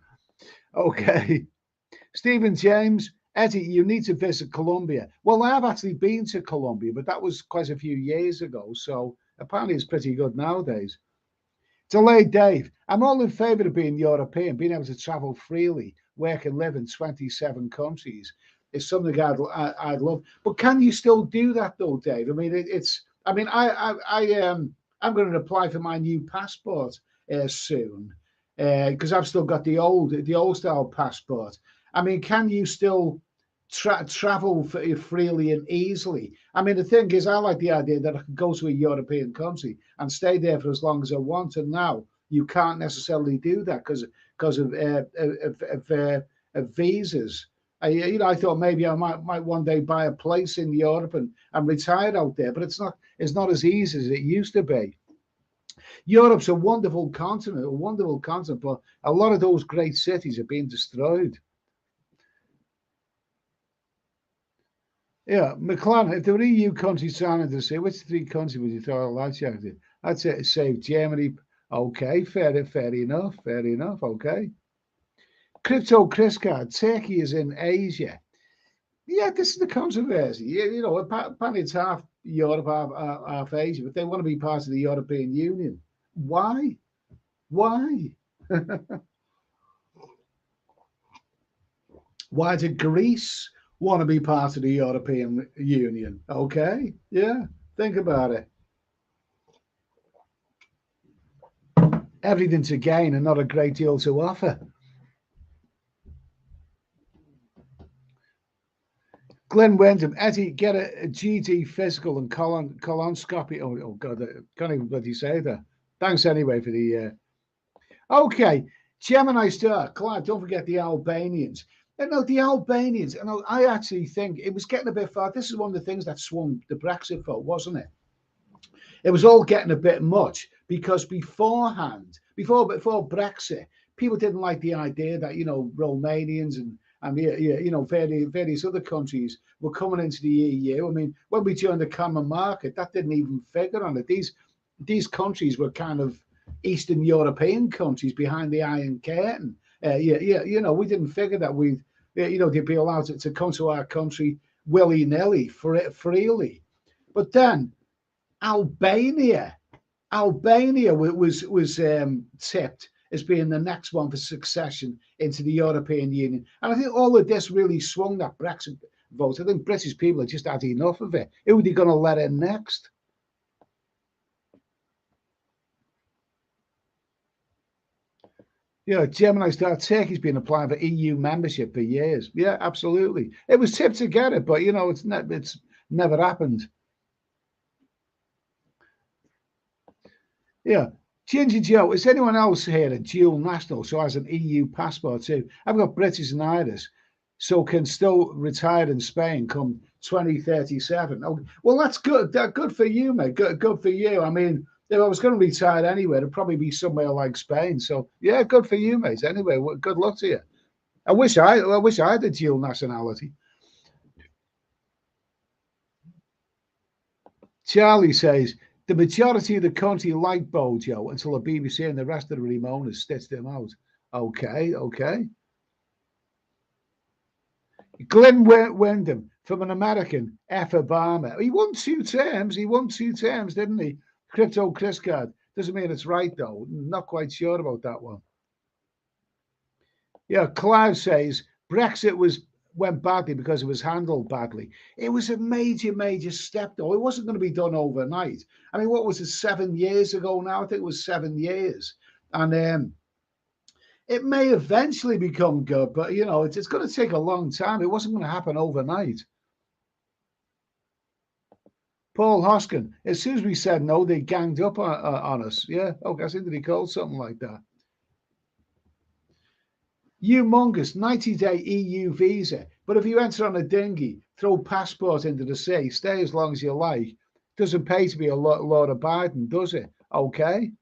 Okay. Stephen James, Eddie, you need to visit Colombia. Well, I have actually been to Colombia, but that was quite a few years ago. So apparently it's pretty good nowadays. Delayed Dave, I'm all in favour of being European, being able to travel freely, work and live in 27 countries. Is something I'd love. But can you still do that though, Dave? I mean, it's. I mean, I'm going to apply for my new passport soon because I've still got the old style passport. I mean, can you still travel freely and easily? I mean, the thing is, I like the idea that I can go to a European country and stay there for as long as I want. And now you can't necessarily do that because of visas. I thought maybe I might one day buy a place in Europe and retire out there, but it's not as easy as it used to be. Europe's a wonderful continent, but a lot of those great cities are being destroyed. Yeah, McLaren, if there were EU countries signing to say, which 3 countries would you throw a light check in? I'd say Germany. Okay, fair enough, okay. Crypto Chris card, Turkey is in Asia. Yeah, this is the controversy. Apparently it's half Europe, half Asia, but they want to be part of the European Union. Why? Why? Why did Greece want to be part of the European Union? Okay, yeah, think about it. Everything to gain and not a great deal to offer. Glenn Wyndham, Eddie, get a GD physical and colonoscopy. Oh God, I can't even bloody say that. Thanks anyway for the. Okay, Gemini Star, Clive, don't forget the Albanians. No, the Albanians, I actually think it was getting a bit far. This is one of the things that swung the Brexit vote, wasn't it? It was all getting a bit much because before Brexit, people didn't like the idea that, Romanians and various other countries were coming into the EU. I mean, when we joined the common market, that didn't even figure on it. These countries were kind of Eastern European countries behind the Iron Curtain. We didn't figure that they'd be allowed to come to our country willy-nilly, freely. But then Albania was tipped as being the next one for succession into the European Union. And I think all of this really swung that Brexit vote. I think British people have just had enough of it. Who are they going to let in next? Yeah, Gemini Star, Turkey's been applying for EU membership for years. Yeah, absolutely. It was tipped to get it, but it's never happened. Yeah. Ginger Joe, is anyone else here a dual national, so has an EU passport too? I've got British and Irish, so can still retire in Spain come 2037. Oh, well, that's good. Good for you, mate. Good for you. I mean, if I was going to retire anywhere, it'd probably be somewhere like Spain. So yeah, good for you, mate. Anyway, good luck to you. I wish I had a dual nationality. Charlie says the majority of the country like Bojo until the BBC and the rest of the Ramonas stitched him out. Okay. Glenn Wyndham from an American, F. Obama. He won 2 terms, didn't he? Crypto Chris card. Doesn't mean it's right, though. Not quite sure about that one. Yeah, Clive says Brexit went badly because it was handled badly. It was a major step, though. It wasn't going to be done overnight. I mean, what was it, 7 years ago now? I think it was 7 years. And it may eventually become good, but, it's going to take a long time. It wasn't going to happen overnight. Paul Hoskin, as soon as we said no, they ganged up on us. Yeah, okay, I think that he called something like that. Humongous 90-day EU visa. But if you enter on a dinghy, throw passport into the sea, stay as long as you like, doesn't pay to be a Lord of Biden, does it? Okay.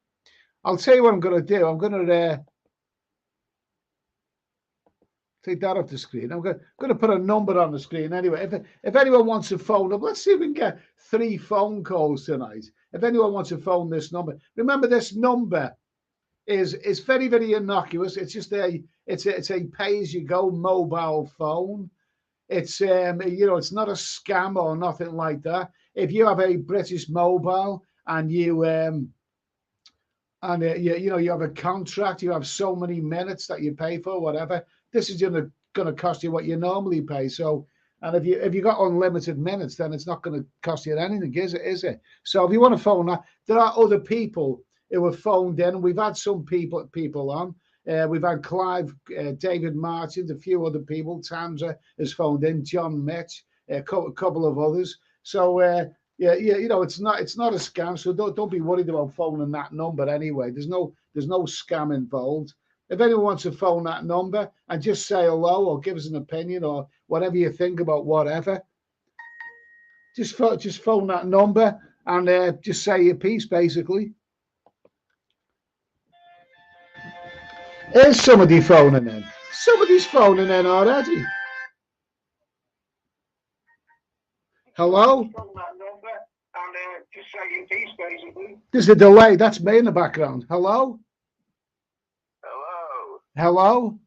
I'll tell you what I'm going to do. I'm going to take that off the screen. I'm going to put a number on the screen anyway. If anyone wants to phone up, let's see if we can get 3 phone calls tonight. If anyone wants to phone this number, remember this number is very innocuous. It's just it's a pay-as-you-go mobile phone. It's it's not a scam or nothing like that. If you have a British mobile and you have a contract, you have so many minutes that you pay for, whatever. This is going to cost you what you normally pay. So, and if you got unlimited minutes, then it's not going to cost you anything, is it? Is it? So if you want to phone that, there are other people who have phoned in. We've had some people on. We've had Clive, David Martin, a few other people. Tamza has phoned in, John Mitch, a couple of others. So it's not a scam. So don't be worried about phoning that number anyway. There's no scam involved. If anyone wants to phone that number and just say hello or give us an opinion or whatever you think about whatever, just phone that number and just say your piece, basically. Is somebody phoning in? Somebody's phoning in already. Hello? There's a delay. That's me in the background. Hello? Hello?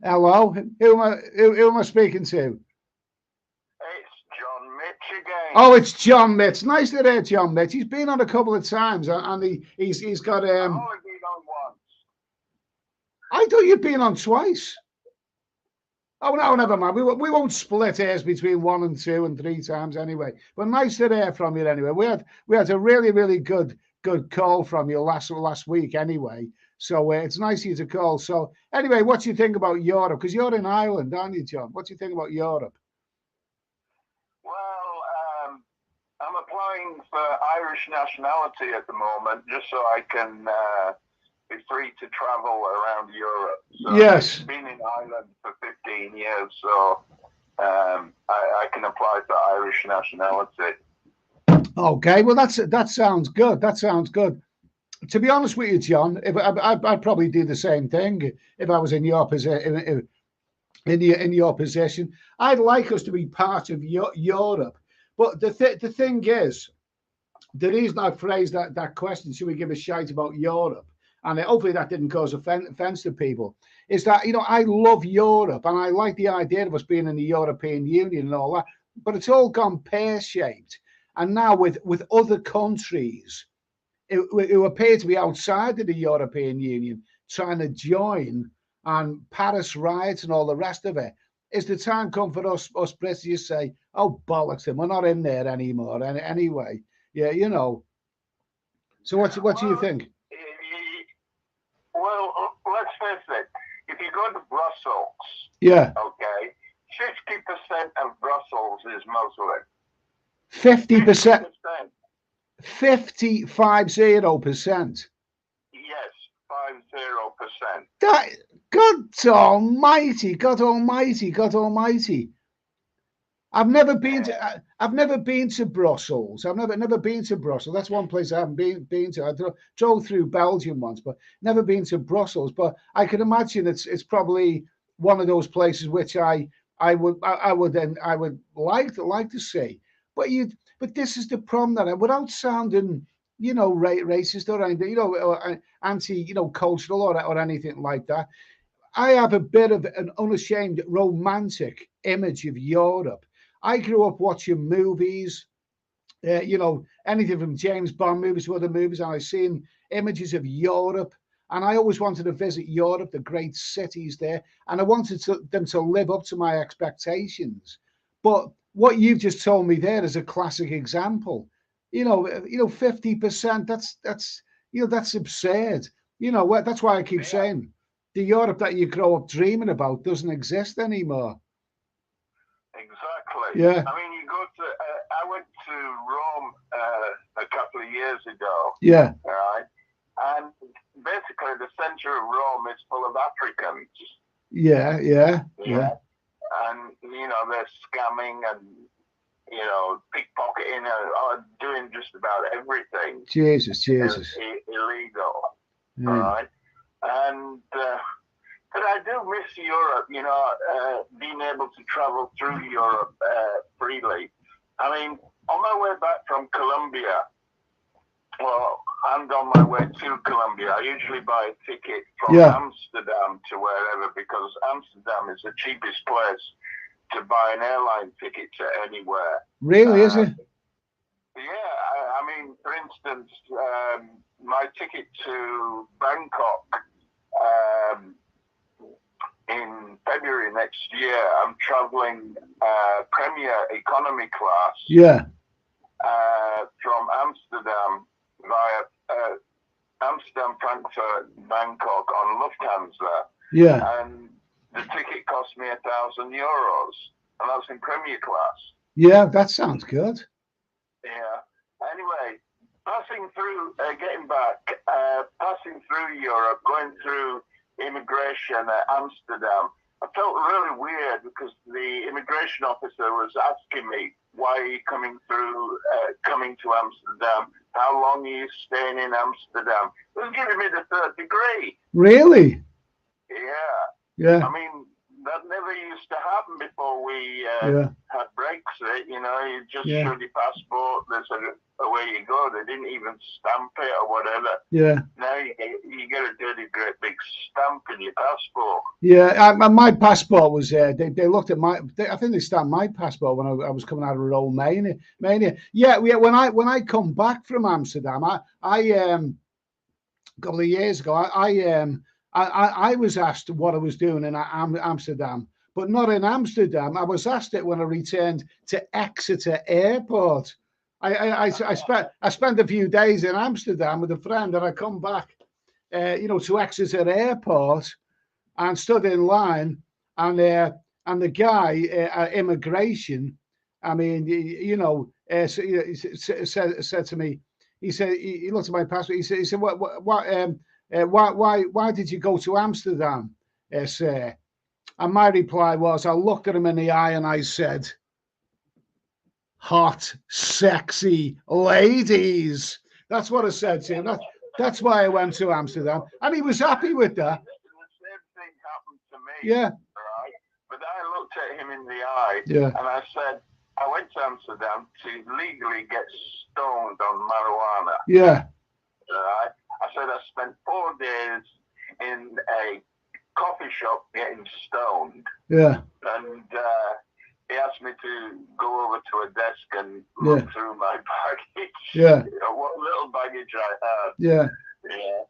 Hello? Who am I speaking to? It's John Mitch again. Oh, it's John Mitch. Nice to hear John Mitch. He's been on a couple of times, and he's got I've only been on once. I thought you'd been on twice. Oh no, never mind. We won't split hairs between 1 and 2 and 3 times anyway. But nice to hear from you anyway. We had a really good call from you last week anyway. So it's nice of you to call. So anyway, what do you think about Europe? Because you're in Ireland, aren't you, John? What do you think about Europe? Well, I'm applying for Irish nationality at the moment, just so I can be free to travel around Europe. So yes. I've been in Ireland for 15 years, so I can apply for Irish nationality. Okay, well that sounds good. That sounds good. To be honest with you, John, if I'd probably do the same thing if I was in your position. In your position, I'd like us to be part of Europe. But the thing is, the reason I phrased that question, should we give a shite about Europe? And hopefully that didn't cause offense to people, is that, I love Europe and I like the idea of us being in the European Union and all that, but it's all gone pear-shaped. And now with other countries who appear to be outside of the European Union trying to join, and Paris riots and all the rest of it, is the time come for us Brits to say, oh, bollocks, we're not in there anymore anyway. Yeah, So what do you think? Well, let's face it. If you go to Brussels, yeah, okay, 50% of Brussels is Muslim. 50%. 50%. Yes, 50%. That God Almighty. I've never been to Brussels. I've never been to Brussels. That's one place I haven't been to. I drove through Belgium once, but never been to Brussels. But I can imagine it's probably one of those places which I would like to see. But this is the problem, that without sounding racist or anything, or anti cultural or anything like that, I have a bit of an unashamed romantic image of Europe. I grew up watching movies, anything from James Bond movies to other movies, and I've seen images of Europe. And I always wanted to visit Europe, the great cities there, and I wanted them to live up to my expectations. But what you've just told me there is a classic example. 50%. That's absurd. That's why I keep saying the Europe that you grow up dreaming about doesn't exist anymore. Exactly. Yeah. I mean, you go to. I went to Rome a couple of years ago. Yeah. Right. And basically, the center of Rome is full of Africans. Yeah. And they're scamming and pickpocketing and doing just about everything. Jesus. Illegal. Yeah. All right. And but I do miss Europe. Being able to travel through Europe freely. I mean, on my way back from Colombia, well, and on my way to Colombia, I usually buy a ticket from Amsterdam to wherever, because Amsterdam is the cheapest place to buy an airline ticket to anywhere. Really, is it? Yeah, I mean, for instance, my ticket to Bangkok in February next year, I'm traveling Premier Economy class. Yeah. From Amsterdam via Amsterdam, Frankfurt, Bangkok on Lufthansa. Yeah. And the ticket cost me €1,000, and that's in Premier class. Yeah, that sounds good. Yeah. Anyway, passing through, getting back, passing through Europe, going through immigration at Amsterdam, I felt really weird because the immigration officer was asking me, why are you coming to Amsterdam? How long are you staying in Amsterdam? It was giving me the third degree. Really? Yeah. Yeah. I mean, that never used to happen before we had Brexit. You know, you just showed your passport, there's away you go. They didn't even stamp it or whatever. Yeah. Now you get a dirty, great big stamp in your passport. Yeah, my passport was they looked at I think they stamped my passport when I was coming out of Romania. Yeah, when I come back from Amsterdam, I a couple of years ago, I was asked what I was doing in Amsterdam, but not in Amsterdam. I was asked it when I returned to Exeter Airport. I spent a few days in Amsterdam with a friend, and I come back, to Exeter Airport, and stood in line, and the guy at immigration, I mean, said to me, he said, he looked at my passport, he said, why did you go to Amsterdam, sir? And my reply was, I looked at him in the eye and I said, hot, sexy ladies. That's what I said to him. That's why I went to Amsterdam. And he was happy with that. The same thing happened to me. Yeah. Right? But I looked at him in the eye and I said, I went to Amsterdam to legally get stoned on marijuana. Yeah. Right? I said I spent 4 days in a coffee shop getting stoned. Yeah. And he asked me to go over to a desk and look through my baggage. Yeah. What little baggage I had. Yeah. Yeah.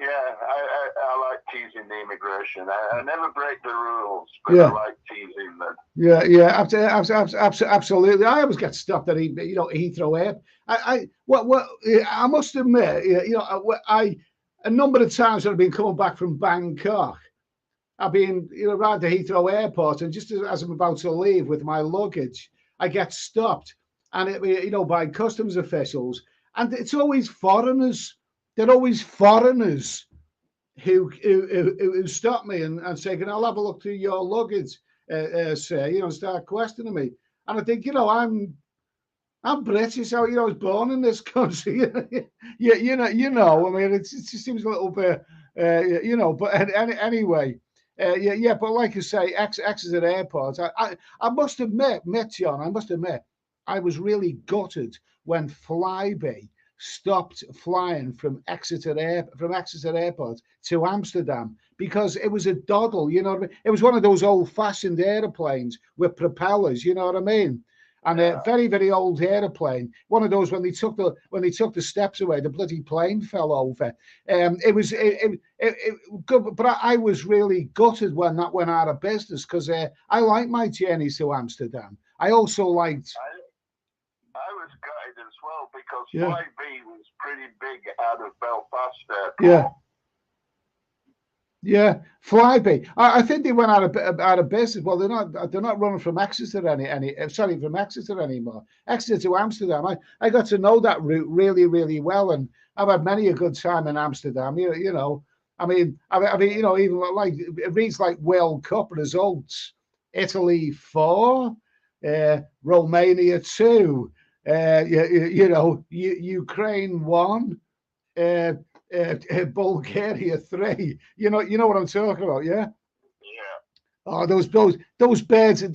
I like teasing the immigration. I never break the rules, but I like teasing them. Yeah, absolutely. I always get stopped at Heathrow Air. I must admit, a number of times when I've been coming back from Bangkok, I've been around the Heathrow Airport, and just as I'm about to leave with my luggage, I get stopped, and by customs officials, and it's always foreigners. They're always foreigners who stop me and say, "Can I have a look through your luggage, sir?" Start questioning me, and I think, I'm British. I was born in this country. I mean, it just seems a little bit, But anyway, But like you say, Exeter Airport. I must admit, John. I must admit, I was really gutted when Flybe stopped flying from Exeter Airport to Amsterdam, because it was a doddle. You know what I mean? It was one of those old-fashioned airplanes with propellers. You know what I mean? And a very, very old airplane. One of those when they took the steps away, the bloody plane fell over. It was good, but I was really gutted when that went out of business, because I like my journeys to Amsterdam. I also liked. I was gutted as well, because Flybe was pretty big out of Belfast Airport. Yeah. Yeah, Flybe. I think they went out of business. Well, they're not running from Exeter from Exeter anymore. Exeter to Amsterdam. I got to know that route really, really well, and I've had many a good time in Amsterdam. I mean, even like it reads like World Cup results: Italy 4, Romania 2, Ukraine 1. Bulgaria 3. You know what I'm talking about, yeah? Yeah. Oh, those birds in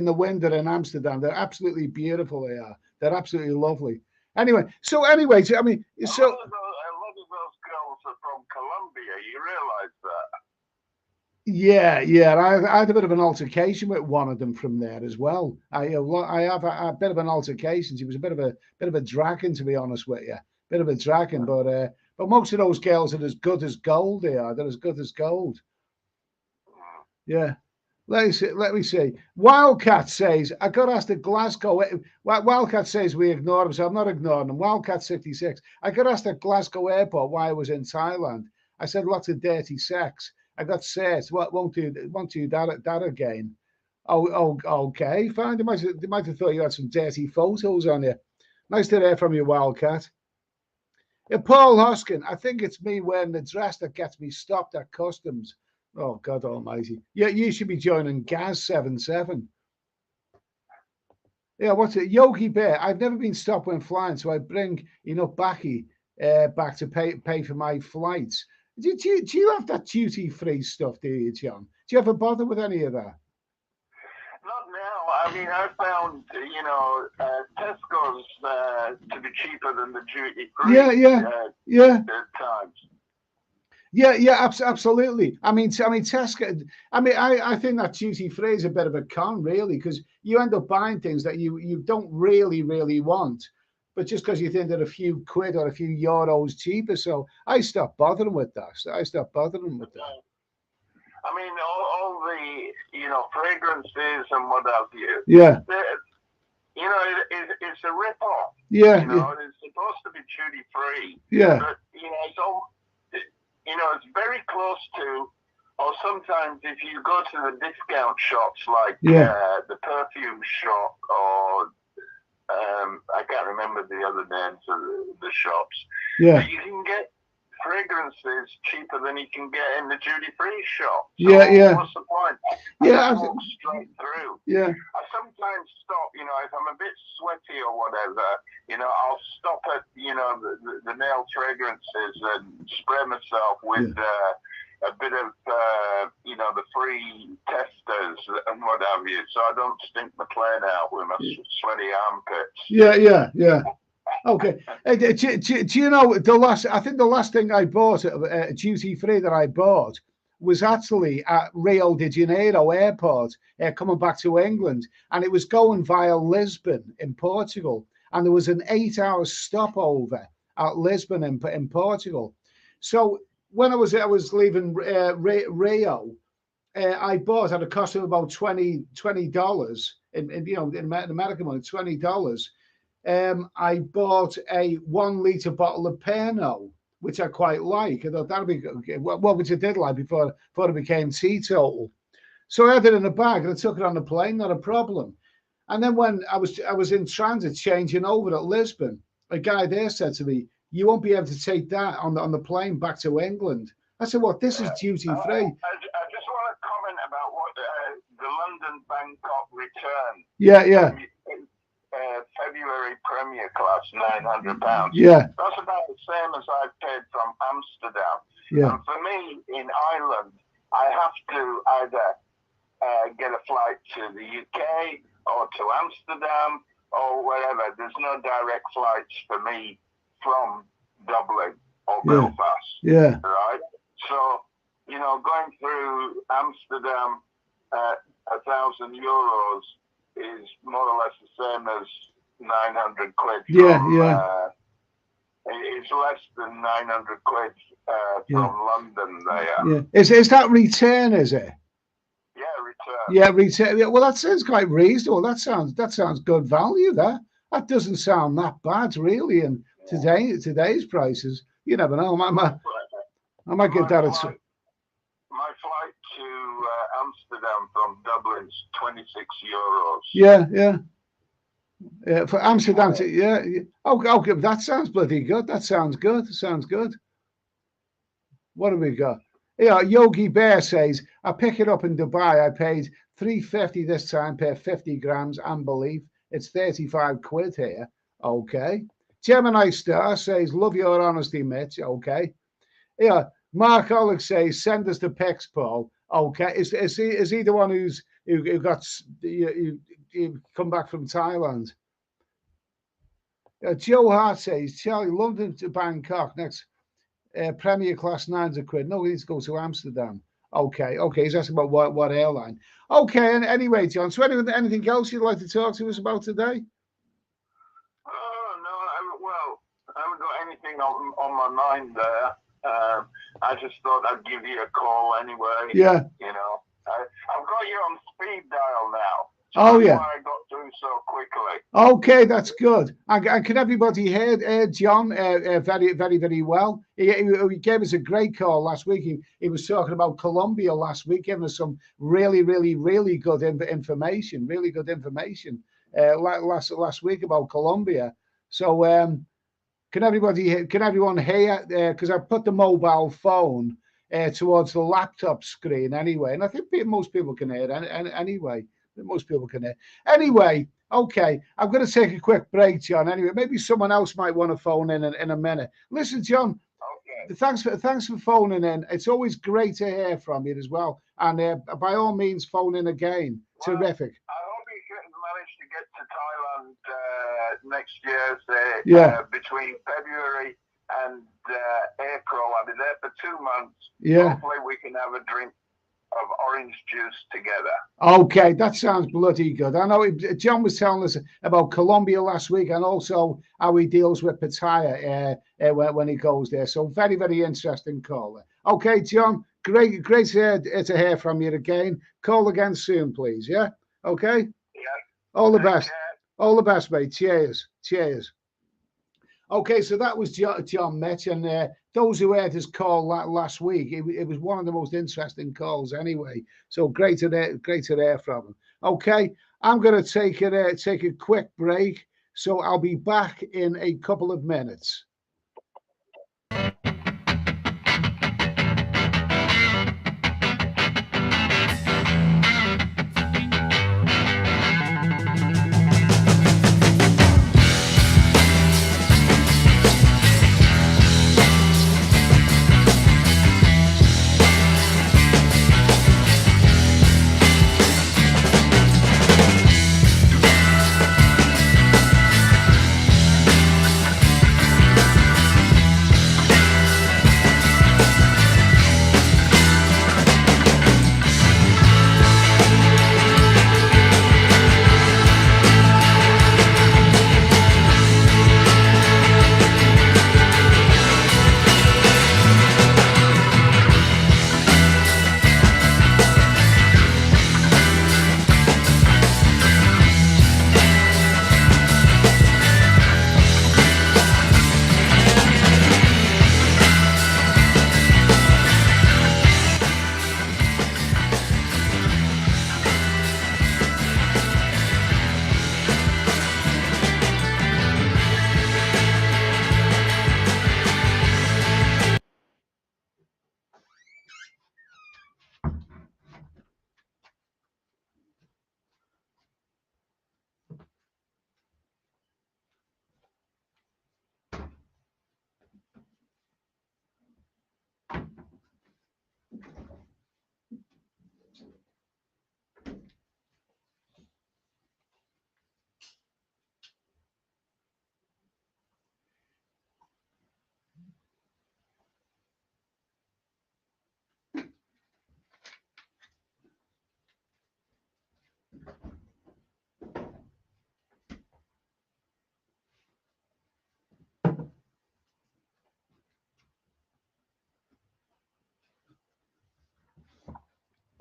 the window in Amsterdam, they're absolutely beautiful. They are. They're absolutely lovely. Anyway, so I mean, so a lot of those girls are from Colombia. You realise that? yeah. I had a bit of an altercation with one of them from there as well. I have a bit of an altercation. She was a bit of a dragon, to be honest with you. Bit of a dragon, but most of those girls are as good as gold. They're as good as gold. Yeah. Let me see. Wildcat says, I got asked at Glasgow. Wildcat says we ignore him, so I'm not ignoring him. Wildcat 66. I got asked at Glasgow airport why I was in Thailand. I said lots of dirty sex. I got searched. Won't do that again. Oh, okay. Fine. They might have thought you had some dirty photos on you. Nice to hear from you, Wildcat. Paul Hoskin, I think it's me wearing the dress that gets me stopped at customs. Oh, God almighty. Yeah, you should be joining Gaz77. Yeah, what's it? Yogi Bear. I've never been stopped when flying, so I bring enough back to pay for my flights. Do you have that duty-free stuff, do you, John? Do you ever bother with any of that? Not now. I mean, I found, Tesco's to be cheaper than the duty-free. Yeah. At times. Yeah, absolutely. I mean, Tesco. I think that duty free is a bit of a con, really, because you end up buying things that you don't really want, but just because you think they're a few quid or a few euros cheaper. So I stopped bothering with that. I mean, all the fragrances and what have you. Yeah. It's a rip-off. Yeah. It's supposed to be duty free. Yeah. But it's very close to, or sometimes if you go to the discount shops like the perfume shop or I can't remember the other names of the shops. Yeah. You can get fragrances cheaper than you can get in the duty-free shop. So what's the point? I walk straight through. Yeah. I sometimes stop, if I'm a bit sweaty or whatever, I'll stop at, the male fragrances and spray myself with a bit of, the free testers and what have you, so I don't stink my plane out with my sweaty armpits. Yeah. Okay. Do you know the last thing I bought duty free that I bought was actually at Rio de Janeiro airport coming back to England, and it was going via Lisbon in Portugal, and there was an 8-hour stopover at Lisbon in Portugal. So when I was leaving Rio, I bought at a cost of about $20 in American money, $20. I bought a 1 litre bottle of Pernod, which I quite like. I thought that'd be good. Well, which I did like before it became teetotal. So I had it in a bag and I took it on the plane, not a problem. And then when I was in transit changing over at Lisbon, a guy there said to me, "You won't be able to take that on the plane back to England." I said, "What? This is duty free." I just want to comment about what the London Bangkok return. Yeah. February Premier class, £900. Yeah. That's about the same as I paid from Amsterdam. Yeah. And for me, in Ireland, I have to either get a flight to the UK or to Amsterdam or wherever. There's no direct flights for me from Dublin or Belfast. Yeah. Right? So, going through Amsterdam at €1,000 is more or less the same as 900 quid. It's less than 900 quid from London there. Yeah. Is that return, is it? Yeah, return. Yeah, return. Yeah, well, that sounds quite reasonable. That sounds good value. That doesn't sound that bad, really. And today's prices, you never know. I might get that. My flight to Amsterdam from Dublin's €26. Yeah. For Amsterdam to Okay, that sounds bloody good. That sounds good. What have we got? Yeah, Yogi Bear says, I pick it up in Dubai. I paid $3.50 this time per 50 grams. Unbelief. It's 35 quid here. Okay. Gemini Star says, love your honesty, Mitch. Okay. Yeah. Mark Oleg says, send us the pics, Paul. Okay. Is he the one who got you come back from Thailand? Joe Hart says, Charlie, London to Bangkok next Premier class £900. No, we need to go to Amsterdam. Okay, he's asking about what airline. Okay, and anyway, John, so anything else you'd like to talk to us about today? Oh, no, I haven't got anything on my mind there. I just thought I'd give you a call anyway. Yeah. You know, I've got you on speed dial now. So Oh, that's yeah. why I got through so quickly. Okay, that's good. And can everybody hear John very, very, very well? He gave us a great call last week. He was talking about Colombia last week, giving us some really, really, really good information. Really good information last week about Colombia. So can everyone hear? Because I put the mobile phone towards the laptop screen anyway, and I think most people can hear it anyway. Most people can hear. Anyway, okay, I'm going to take a quick break, John. Anyway, maybe someone else might want to phone in a minute. Listen, John. Okay. Thanks for phoning in. It's always great to hear from you as well. And by all means, phone in again. Well, terrific. I hope you can manage to get to Thailand next year, between February and April. I'll be there for 2 months. Yeah. Hopefully we can have a drink of orange juice together. Okay, that sounds bloody good. I know John was telling us about Colombia last week and also how he deals with Pattaya when he goes there. So very, very interesting call. Okay, John, great to hear from you again. Call again soon, please. Yeah? Okay? Yeah. All the best. Care. All the best, mate. Cheers. Okay, so that was John Metch, and those who heard his call last week, it was one of the most interesting calls anyway. So great to hear from him. Okay, I'm going to take a quick break, so I'll be back in a couple of minutes.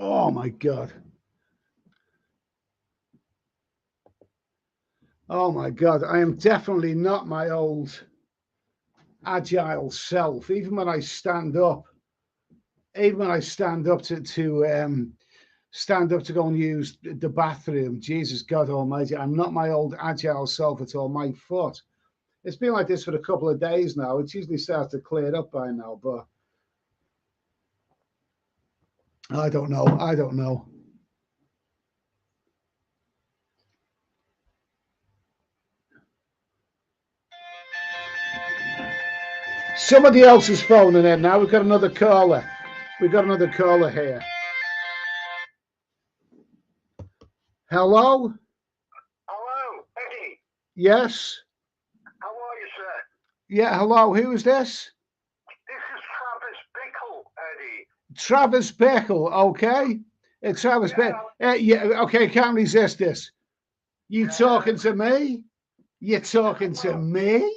Oh my God. Oh my God. I am definitely not my old agile self. Even when I stand up to stand up to go and use the bathroom, Jesus God Almighty, I'm not my old agile self at all. My foot. It's been like this for a couple of days now. It usually starts to clear up by now, but I don't know. Somebody else is phoning in now. We've got another caller. Here. Hello? Hello, Eddie. Yes? How Yeah, hello, who is this? This is Travis Bickle, Eddie. Travis Bickle, okay. Travis Bickle. Yeah, okay, can't resist this. You talking to me? You're talking to me?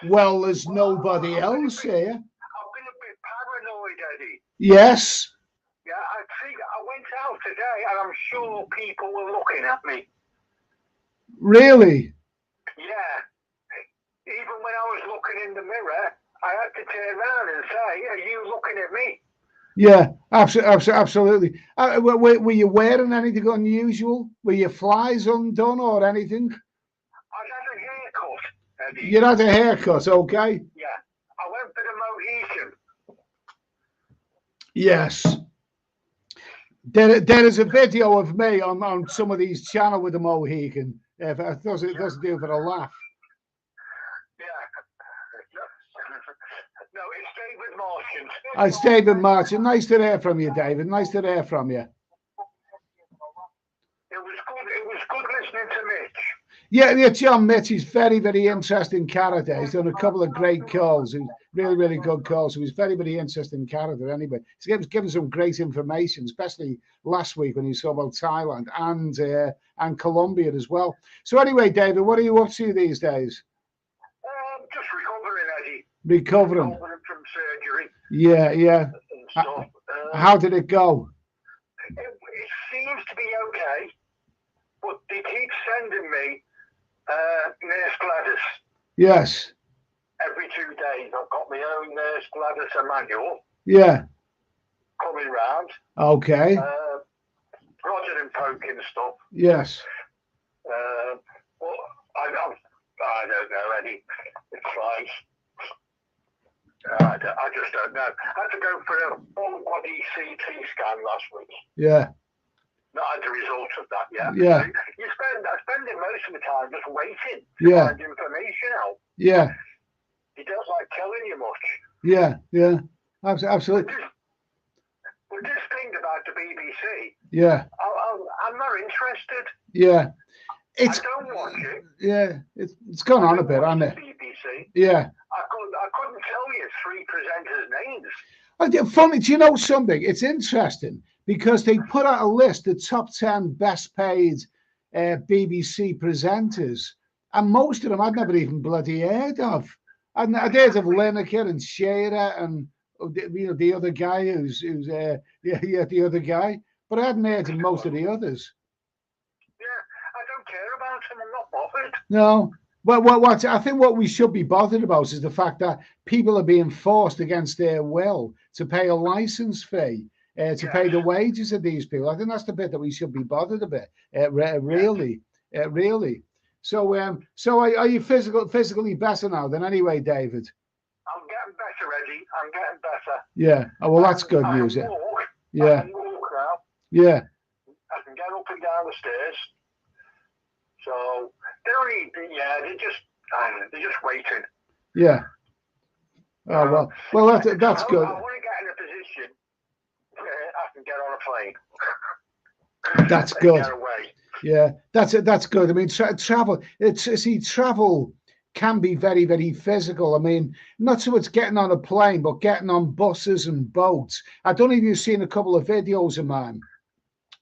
Well, there's nobody else here. I've been a bit paranoid, Eddie. Yes. Yeah, I went out today and I'm sure people were looking at me. Really? Yeah. Even when I was looking in the mirror, I had to turn around and say, are you looking at me? Yeah, absolutely. Were you wearing anything unusual? Were your flies undone or anything? I'd had a haircut, Eddie. You had a haircut, okay? Yeah. I went for the Mohican. Yes. There is a video of me on some of these channels with the Mohican. It doesn't do for a laugh. Yeah. No, it's David Marchant. It's David Marchant. Nice to hear from you, David. Nice to hear from you. It was good listening to Mitch. Yeah, John Mitch is very, very interesting character. He's done a couple of great calls. He's really, really good calls. So he's very, very interesting character anyway. He's given some great information, especially last week when he saw about Thailand and Colombia as well. So anyway, David, what are you up to these days? Just recovering, Eddie. Recovering from surgery. Yeah. How did it go? It seems to be okay, but they keep sending me Nurse Gladys. Yes. Every 2 days, I've got my own Nurse Gladys manual. Yeah. Coming round. Okay. Roger and poking stuff. Yes. Well, I don't know, Eddie. It's like I just don't know. I had to go for a full body CT scan last week. Yeah. Not had the result of that yet. Yeah. I spend most of the time just waiting to find information out. Yeah. He don't like telling you much. Yeah. Absolutely. But this thing about the BBC. Yeah. I'm not interested. Yeah. I don't watch it. Yeah. It's gone on a bit, hasn't it? BBC. Yeah. I couldn't tell you 3 presenters' names. Funny, do you know something? It's interesting because they put out a list of top 10 best paid BBC presenters, and most of them I'd never even bloody heard of. I'd heard of Lineker and Shearer and the other guy who's the other guy, but I hadn't heard of most of the others. Yeah, I don't care about them. I'm not bothered. No. Well, I think what we should be bothered about is the fact that people are being forced against their will to pay a license fee, to pay the wages of these people. I think that's the bit that we should be bothered about, really. So, are you physically better now than anyway, David? I'm getting better, Eddie. I'm getting better. Yeah. Oh, well, that's good news. I can walk. Yeah. I can walk now. Yeah. I can get up and down the stairs. So they're just waiting. Yeah. Oh well, that's good. I want to get in a position where I can get on a plane. That's good. Get away. Yeah, that's good. I mean, travel. Travel can be very, very physical. I mean, not so much getting on a plane, but getting on buses and boats. I don't know if you've seen a couple of videos of mine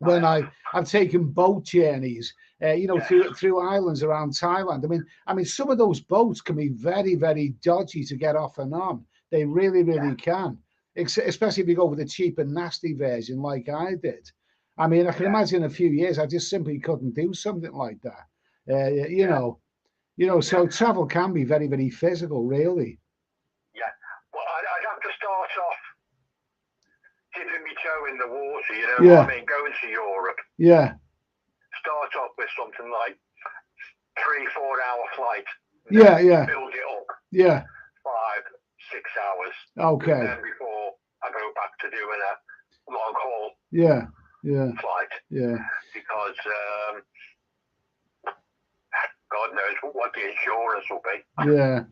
when I've taken boat journeys. Through islands around Thailand. I mean, some of those boats can be very, very dodgy to get off and on. They really, really can. Especially if you go with the cheap and nasty version like I did. I mean, I can imagine in a few years I just simply couldn't do something like that. So travel can be very, very physical, really. Yeah. Well, I'd have to start off dipping my toe in the water. What I mean, going to Europe. Yeah. Start off with something like 3-4 hour flight. Yeah. Build it up. Yeah. 5-6 hours. Okay. And then before I go back to doing a long haul. Yeah. Flight. Yeah. Because God knows what the insurance will be. Well.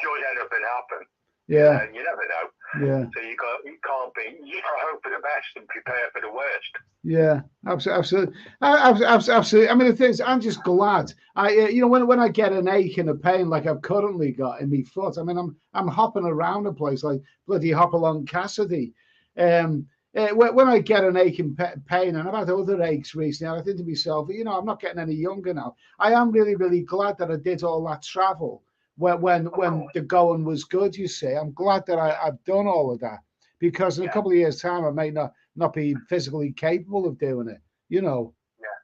Should anything happen. Yeah. You never know. Yeah. So you can't be mean, you gotta hope for the best and prepare for the worst. Yeah, absolutely, absolutely. I mean, the thing is, I'm just glad. You know, when I get an ache and a pain like I've currently got in my foot, I mean, I'm hopping around the place like bloody Hopalong Cassidy. When I get an ache and pain, and I've had other aches recently, I think to myself, you know, I'm not getting any younger now. I am really, really glad that I did all that travel when the going was good. You see, I'm glad that I've done all of that, because in a couple of years' time, I may not be physically capable of doing it, you know. Yeah.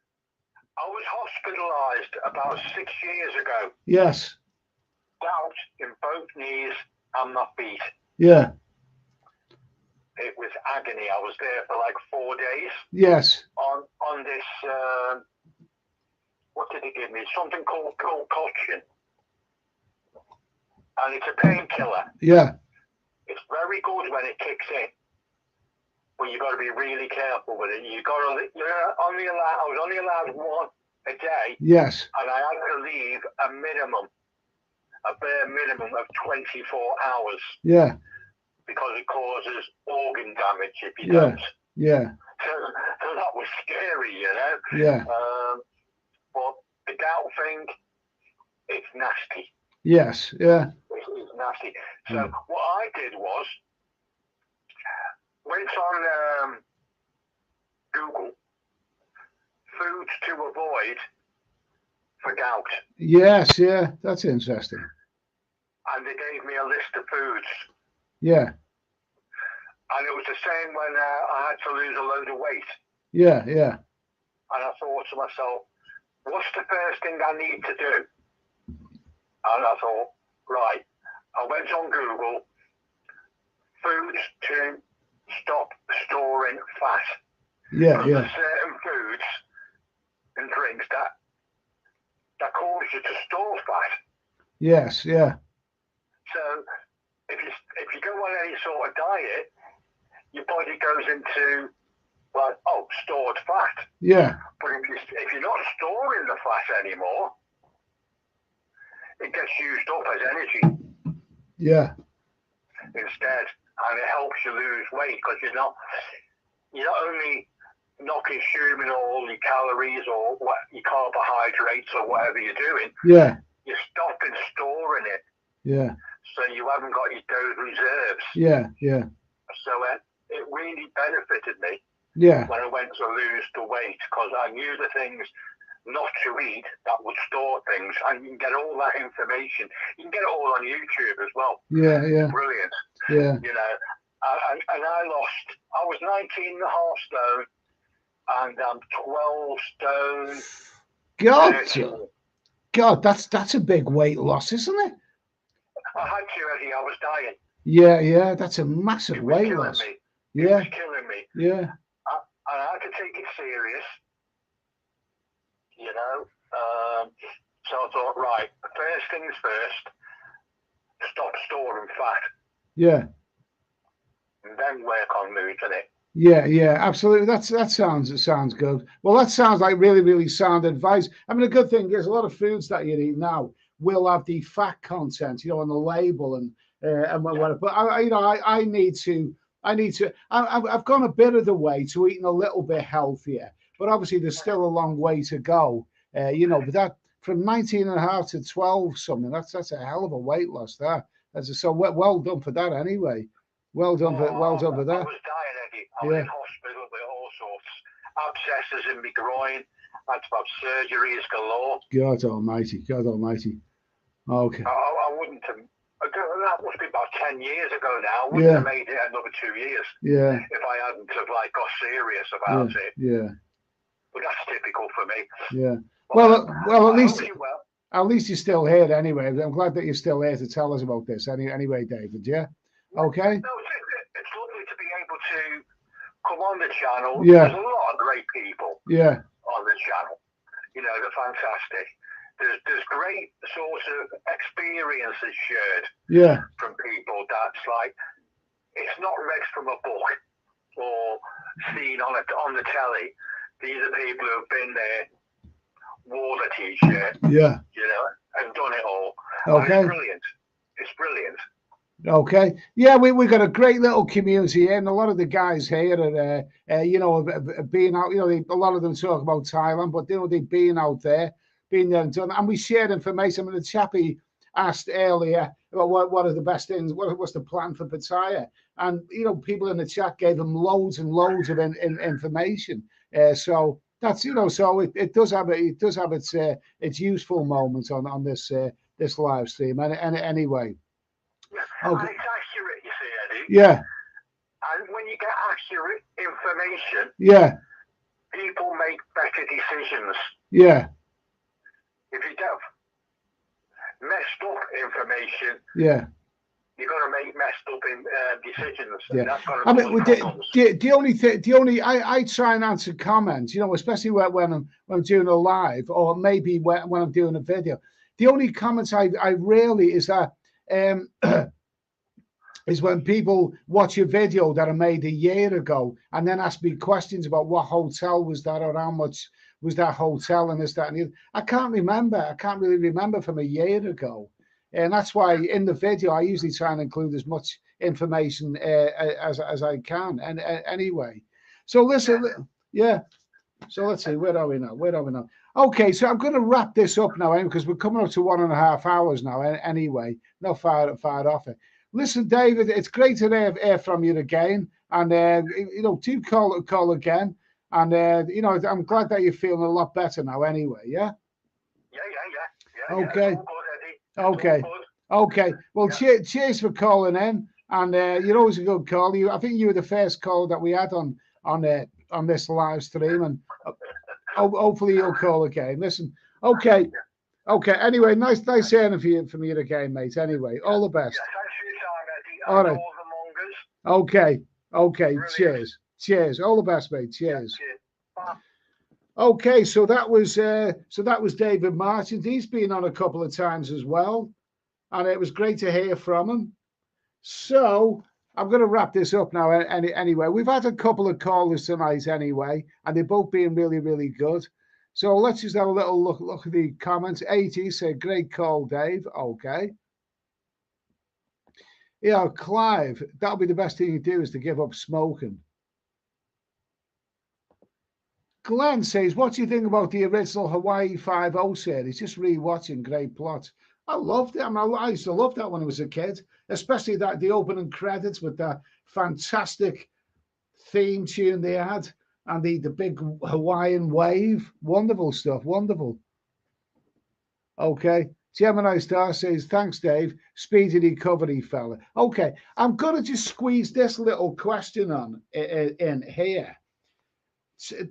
I was hospitalised about 6 years ago. Yes. Gout in both knees and my feet. Yeah. It was agony. I was there for like 4 days. Yes. On this, what did he give me? Something called Colcochin. And it's a painkiller. Yeah. It's very good when it kicks in. But you got to be really careful with it. I was only allowed one a day. Yes. And I had to leave a bare minimum of 24 hours. Yeah. Because it causes organ damage if you Yeah. don't. Yeah. So that was scary, you know. Yeah. But the gout thing, it's nasty. Yes. Yeah. It's nasty. So what I did was went on Google foods to avoid for gout. Yes. Yeah. That's interesting. And they gave me a list of foods. Yeah. And it was the same when I had to lose a load of weight. Yeah. Yeah. And I thought to myself, what's the first thing I need to do? And I thought, right, I went on Google, foods to stop storing fat. Yeah. Yeah. There's certain foods and drinks that cause you to store fat. Yes. Yeah. So if you go on any sort of diet, your body goes into like, stored fat. Yeah. But if you're not storing the fat anymore, it gets used up as energy. Yeah. Instead, and it helps you lose weight because you're not only not consuming all your calories or your carbohydrates or whatever you're doing. Yeah. You're stopping storing it. Yeah. So you haven't got those reserves. Yeah. Yeah. So it really benefited me. Yeah. When I went to lose the weight, because I knew the things not to eat that would store things, and you can get all that information. You can get it all on YouTube as well. Yeah. Yeah. Brilliant. Yeah. You know, and I was 19 and a half stone, and I'm 12 stone. God, that's a big weight loss, isn't it? I had to, Eddie. I was dying. Yeah. Yeah. That's a massive weight loss. Me. Yeah. It was killing me. Yeah. And I had to take it serious, you know. So I thought, right, first things first, stop storing fat. Yeah. And then work on losing it. Yeah, yeah, absolutely. That sounds good. Well, that sounds like really, really sound advice. I mean, the good thing is a lot of foods that you eat now will have the fat content, you know, on the label and whatever. But I need to. I've gone a bit of the way to eating a little bit healthier, but obviously there's still a long way to go. You know, but that from 19 and a half to 12 something, that's a hell of a weight loss there. So well done for that anyway. Well done for that. I was dying, Eddie. I was in hospital with all sorts. Abscesses in my groin. I had to have surgeries galore. God almighty. God almighty. Okay. I wouldn't have. That must be about 10 years ago now. I wouldn't have made it another 2 years. Yeah. If I hadn't have got serious about it. Yeah. But that's typical for me. Yeah. Well, at least you're still here anyway. I'm glad that you're still here to tell us about this. Anyway, David. Yeah. Okay. No, it's lovely to be able to come on the channel. Yeah. There's a lot of great people. Yeah. On the channel. You know, they're fantastic. There's great sorts of experiences shared. Yeah. From people that's like, it's not read from a book or seen on the telly. These are people who've been there, wore the t-shirt. Yeah. You know, and done it all. Okay. And it's brilliant. It's brilliant. Okay. Yeah, we got a great little community here, and a lot of the guys here are, you know, have been out. You know, a lot of them talk about Thailand, but you know, they've been out there, been there and done. And we shared information. I mean, the chappie asked earlier about what are the best things, what's the plan for Pattaya, and you know, people in the chat gave them loads and loads of information. So that's so it does have its useful moments on this live stream. And anyway. Yeah. Okay. And it's accurate, you see, Eddie. Yeah. And when you get accurate information, Yeah. people make better decisions. Yeah. If you get messed up information, yeah, you're going to make messed up decisions. yeah. That's going to I mean, the only I try and answer comments, you know, especially when I'm doing a live or maybe when I'm doing a video. The only comments I rarely is that is when people watch a video that I made a year ago and then ask me questions about what hotel was that or how much was that hotel and this, that, and the other. I can't remember. I can't really remember from a year ago. And that's why in the video, I usually try and include as much information as I can. And anyway, so listen, yeah. So let's see, where are we now? Okay, so I'm going to wrap this up now, because we're coming up to 1.5 hours now. Anyway, not far off it. Listen, David, it's great to hear from you again, and you know, do call again, and you know, I'm glad that you're feeling a lot better now. Anyway, yeah. Yeah. Okay. Okay. Okay. Well, cheers for calling in, and you're always a good call. I think you were the first call that we had on this live stream, and hopefully you'll call again. Listen, okay. Anyway, nice hearing from you again, mate. Anyway, all the best. All right. Okay. Brilliant. Cheers. All the best, mate. Cheers. Bye. Okay, so that was David Martins. He's been on a couple of times as well, and it was great to hear from him. So I'm going to wrap this up now. Anyway, we've had a couple of callers tonight anyway, and they're both being really, really good. So let's just have a little look at the comments. 80 said, great call, Dave. Okay. Yeah, Clive, that'll be the best thing you do is to give up smoking. Glenn says, what do you think about the original Hawaii 5-0 series? Just re-watching, great plot. I loved it. I mean, I used to love that when I was a kid, especially the opening credits with that fantastic theme tune they had and the big Hawaiian wave. Wonderful stuff. Wonderful. Okay. Gemini Star says, thanks, Dave. Speedy recovery, fella. Okay. I'm going to just squeeze this little question in here.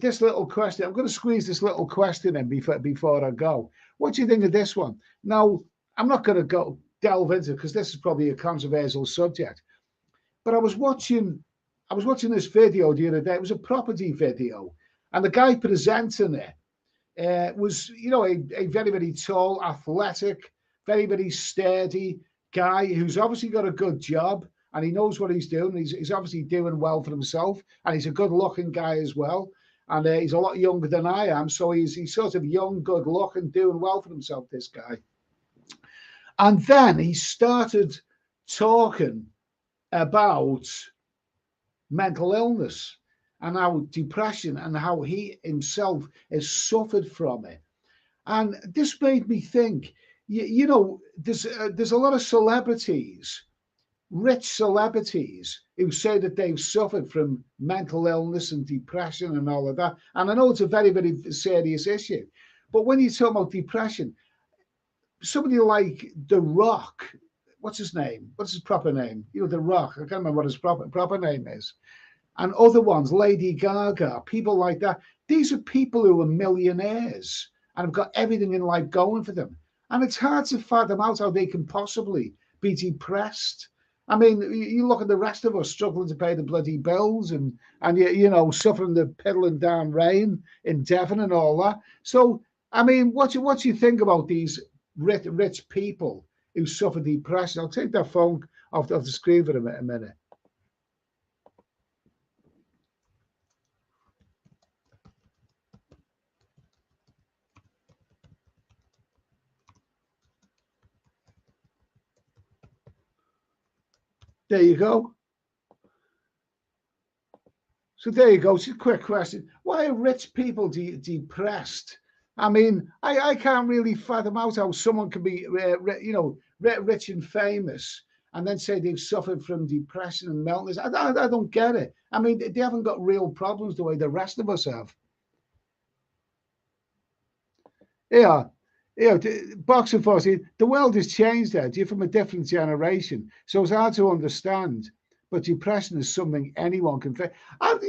This little question. I'm going to squeeze this little question in before I go. What do you think of this one? Now, I'm not going to delve into it because this is probably a controversial subject. But I was watching this video the other day. It was a property video, and the guy presenting it was, you know, a very, very tall, athletic, very, very sturdy guy who's obviously got a good job and he knows what he's doing. He's obviously doing well for himself, and he's a good-looking guy as well. And he's a lot younger than I am, so he's sort of young, good-looking, doing well for himself, this guy. And then he started talking about mental illness and how depression and how he himself has suffered from it. And this made me think, you know, there's a lot of celebrities, rich celebrities, who say that they've suffered from mental illness and depression and all of that. And I know it's a very, very serious issue. But when you talk about depression, somebody like The Rock, what's his name? What's his proper name? You know, The Rock. I can't remember what his proper name is. And other ones, Lady Gaga, people like that. These are people who are millionaires and have got everything in life going for them. And it's hard to fathom out how they can possibly be depressed. I mean, you look at the rest of us struggling to pay the bloody bills and you know, suffering the piddling down rain in Devon and all that. So, I mean, what do you think about these rich people who suffer depression? I'll take that phone off the screen for a minute. There you go. So there you go. It's a quick question. Why are rich people depressed? I mean, I can't really fathom out how someone can be, rich and famous and then say they've suffered from depression and mental illness. I don't get it. I mean, they haven't got real problems the way the rest of us have. Yeah. Boxing for the world has changed, Ed. You're from a different generation, so it's hard to understand. But depression is something anyone can face. I've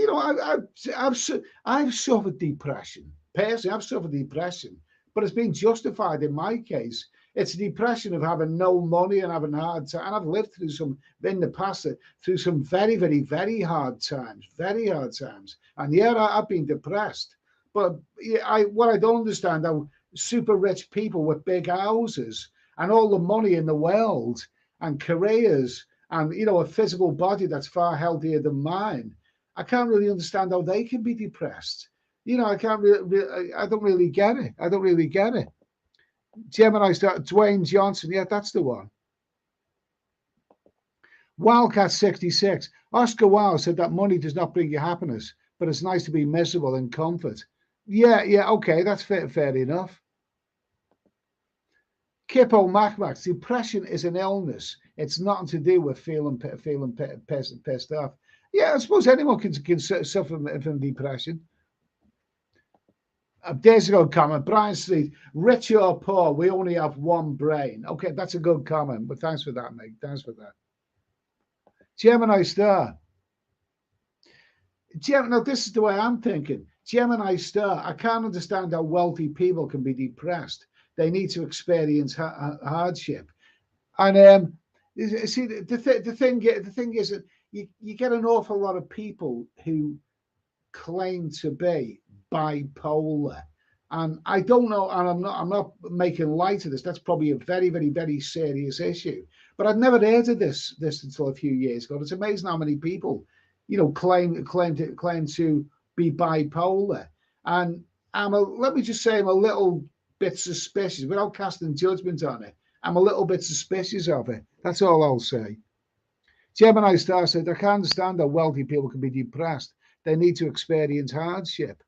suffered depression. Personally, I've suffered depression, but it's been justified in my case. It's the depression of having no money and having hard time. And I've lived through some in the past through some very, very, very hard times, very hard times. And yeah, I've been depressed. But what I don't understand how super rich people with big houses and all the money in the world and careers and a physical body that's far healthier than mine, I can't really understand how they can be depressed. I can't really, I don't really get it. I don't really get it. Gemini star Dwayne Johnson, yeah, that's the one. Wildcat 66. Oscar Wilde said that money does not bring you happiness, but it's nice to be miserable in comfort. Yeah, okay, that's fair enough. Kippo Macmax, depression is an illness. It's nothing to do with feeling pissed off. Yeah, I suppose anyone can suffer from depression. Days ago comment, Brian Street, rich or poor, we only have one brain. Okay, that's a good comment, but thanks for that, mate. Thanks for that. Gemini Star. Now, this is the way I'm thinking. Gemini Star, I can't understand how wealthy people can be depressed. They need to experience hardship. And see, the thing is that you get an awful lot of people who claim to be bipolar, and I don't know, and I'm not making light of this. That's probably a very, very, very serious issue. But I'd never heard of this until a few years ago. It's amazing how many people, claim to be bipolar. And let me just say, I'm a little bit suspicious, without casting judgment on it. I'm a little bit suspicious of it. That's all I'll say. Gemini Star said, I can't understand how wealthy people can be depressed. They need to experience hardship.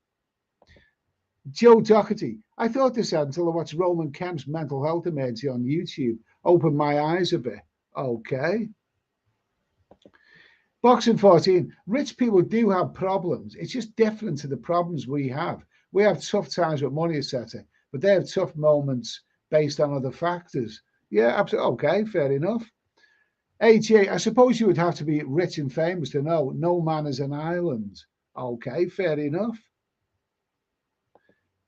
Joe Doherty, I thought this had until I watched Roman Kemp's mental health emergency on YouTube. Opened my eyes a bit. Okay. Boxing 14, rich people do have problems. It's just different to the problems we have. We have tough times with money, etc. But they have tough moments based on other factors. Yeah, absolutely. Okay, fair enough. AJ, I suppose you would have to be rich and famous to know no man is an island. Okay, fair enough.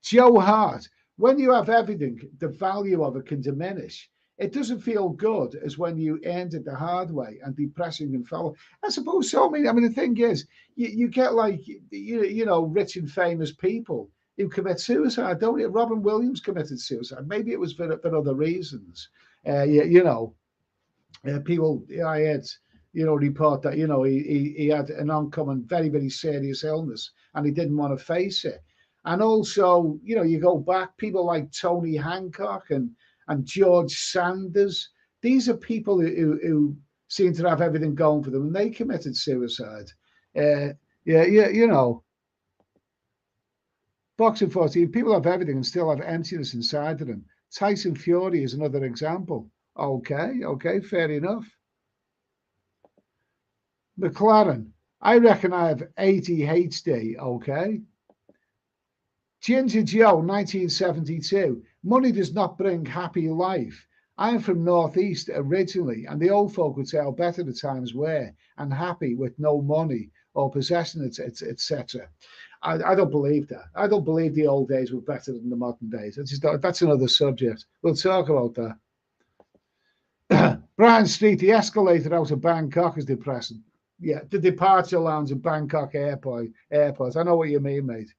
Joe Hart, when you have everything, the value of it can diminish. It doesn't feel good as when you earned it the hard way and depressing and follow. I suppose so. I mean, the thing is, you get like, rich and famous people who commit suicide, don't you? Robin Williams committed suicide. Maybe it was for other reasons. People, I had, report that, he had an oncoming very, very serious illness and he didn't want to face it. And also, you go back, people like Tony Hancock and George Sanders. These are people who seem to have everything going for them, and they committed suicide. Boxing 14, people have everything and still have emptiness inside of them. Tyson Fury is another example. Okay, fair enough. McLaren, I reckon I have ADHD. Okay. Ginger Joe, 1972. Money does not bring happy life. I'm from Northeast originally, and the old folk would say how better the times were and happy with no money or possession, etc. I don't believe that. I don't believe the old days were better than the modern days. That's another subject. We'll talk about that. Brian Street, the escalator out of Bangkok is depressing. Yeah, the departure lounge at Bangkok airport. I know what you mean, mate.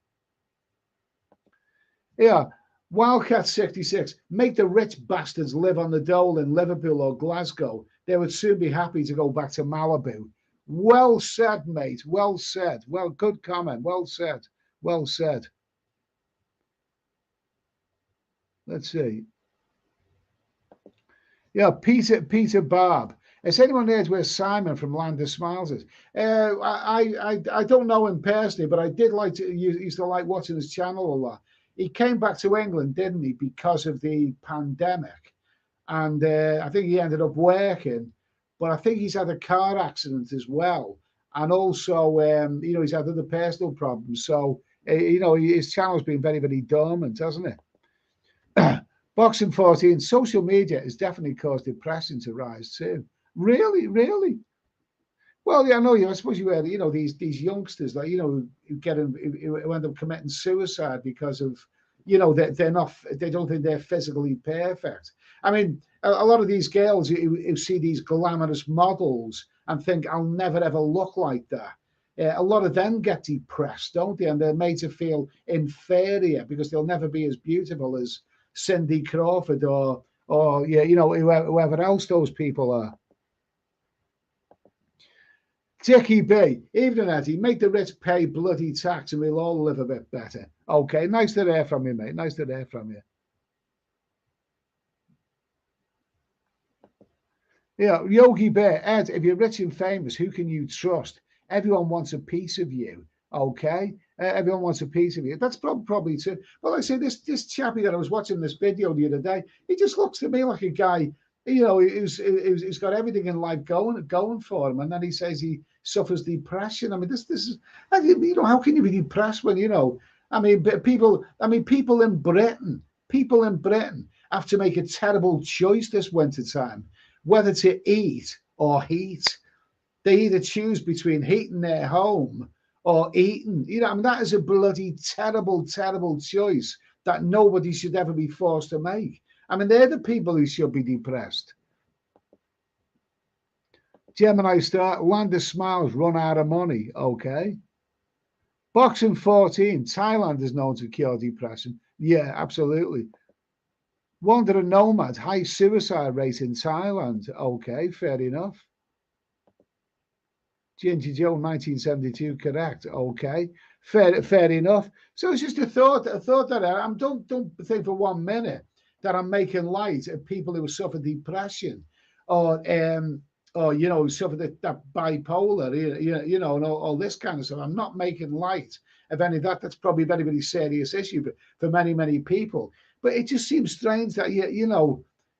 Yeah, Wildcat 66. Make the rich bastards live on the dole in Liverpool or Glasgow. They would soon be happy to go back to Malibu. Well said, mate. Well said. Well, good comment. Well said. Well said. Let's see. Yeah, Peter Barb. Has anyone heard where Simon from Land of Smiles is? I don't know him personally, but I did like to used to like watching his channel a lot. He came back to England, didn't he, because of the pandemic, and I think he ended up working. But I think he's had a car accident as well, and also he's had other personal problems. So his channel's been very, very dormant, hasn't it? Boxing 14, social media has definitely caused depression to rise too. Really, really. Well, yeah, I know. I suppose you had, these youngsters, like, who who end up committing suicide because of, they're not, they don't think they're physically perfect. I mean, a lot of these girls who see these glamorous models and think, I'll never ever look like that. A lot of them get depressed, don't they? And they're made to feel inferior because they'll never be as beautiful as Cindy Crawford or whoever else those people are. Dickie B, evening Eddie, make the rich pay bloody tax and we'll all live a bit better. Okay, nice to hear from you, mate. Nice to hear from you. Yeah, Yogi Bear, Ed, if you're rich and famous, who can you trust? Everyone wants a piece of you. Okay, everyone wants a piece of you. That's probably true. Well, I say this chappie that I was watching this video the other day, he just looks to me like a guy, who's got everything in life going for him, and then he says he suffers depression. I mean, this is, how can you be depressed when people in Britain have to make a terrible choice this winter time, whether to eat or heat. They either choose between heating their home or eating. That is a bloody terrible, terrible choice that nobody should ever be forced to make. They're the people who should be depressed. Gemini Star, Land of Smiles run out of money. Okay. Boxing 14, Thailand is known to cure depression. Yeah, absolutely. Wanderer Nomad, high suicide rate in Thailand. Okay, fair enough. Ginger Joe, 1972, correct. Okay, fair enough. So it's just a thought that I don't think for 1 minute that I'm making light of people who suffer depression or suffer that bipolar, and all this kind of stuff. I'm not making light of any of that. That's probably a very, very serious issue for many, many people. But it just seems strange that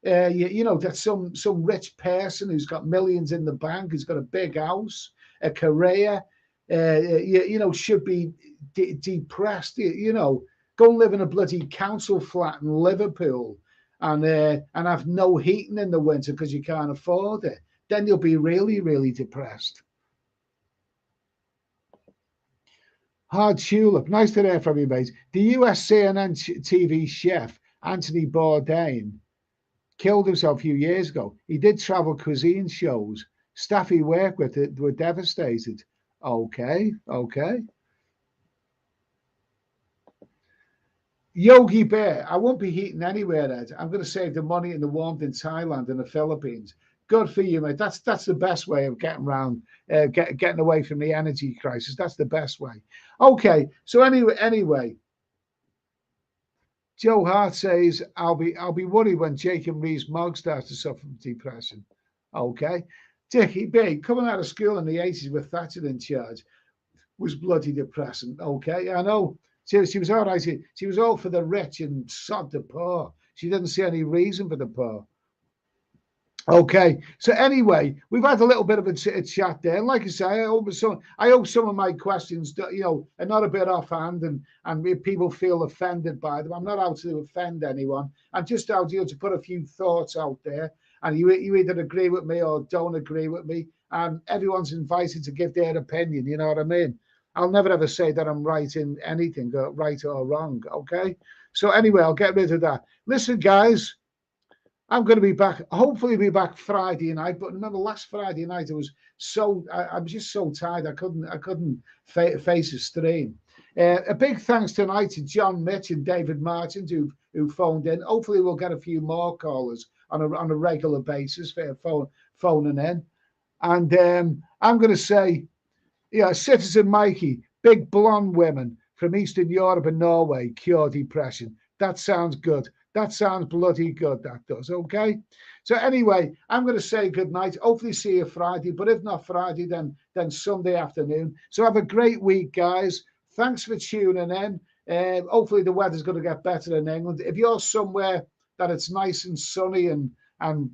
that some rich person who's got millions in the bank, who's got a big house, a career, should be depressed. Go and live in a bloody council flat in Liverpool and have no heating in the winter because you can't afford it. Then you'll be really, really depressed. Hard Tulip, nice to hear from you, mate. The US CNN TV chef Anthony Bourdain killed himself a few years ago. He did travel cuisine shows. Staff he worked with were devastated. Okay. Yogi Bear, I won't be heating anywhere, Ed. I'm going to save the money and the warmth in Thailand and the Philippines. Good for you, mate. That's the best way of getting around, getting away from the energy crisis. That's the best way. Okay. So anyway, Joe Hart says I'll be worried when Jacob Rees-Mogg starts to suffer from depression. Okay. Dickie B, coming out of school in the 80s with Thatcher in charge was bloody depressing. Okay, I know. She was all right. She was all for the rich and sod the poor. She didn't see any reason for the poor. Okay, so anyway, we've had a little bit of a chat there. And like I say, I hope some of my questions, are not a bit offhand and people feel offended by them. I'm not out to offend anyone. I'm just out to put a few thoughts out there. And you either agree with me or don't agree with me. And everyone's invited to give their opinion. You know what I mean? I'll never ever say that I'm right in anything, right or wrong. Okay. So anyway, I'll get rid of that. Listen, guys, I'm going to be back. Hopefully, be back Friday night. But remember, last Friday night I was just so tired. I couldn't face a stream. A big thanks tonight to John Mitch and David Martins who phoned in. Hopefully, we'll get a few more callers on a regular basis for phoning in. And I'm going to say, Citizen Mikey, big blonde women from Eastern Europe and Norway cure depression. That sounds good. That sounds bloody good, that does. Okay. So anyway, I'm going to say good night. Hopefully see you Friday, but if not Friday, then Sunday afternoon. So have a great week, guys. Thanks for tuning in. Hopefully the weather's going to get better in England. If you're somewhere that it's nice and sunny and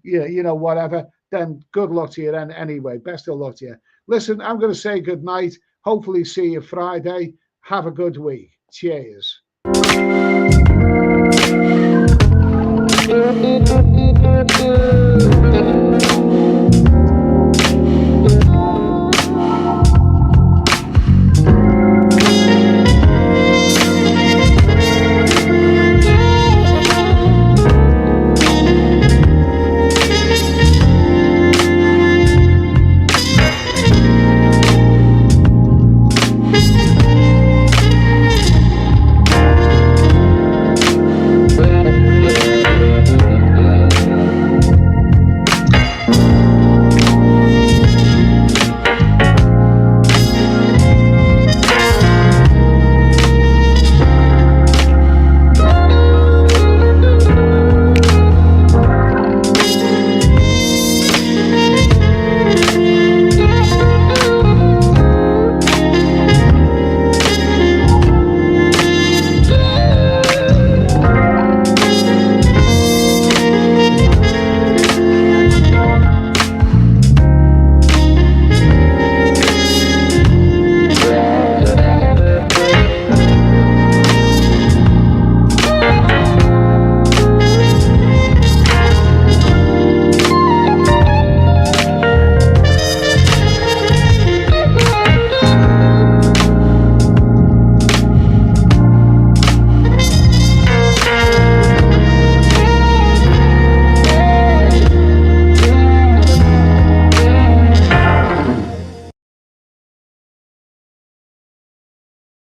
you know, whatever, then good luck to you then anyway. Best of luck to you. Listen, I'm going to say good night. Hopefully see you Friday. Have a good week. Cheers.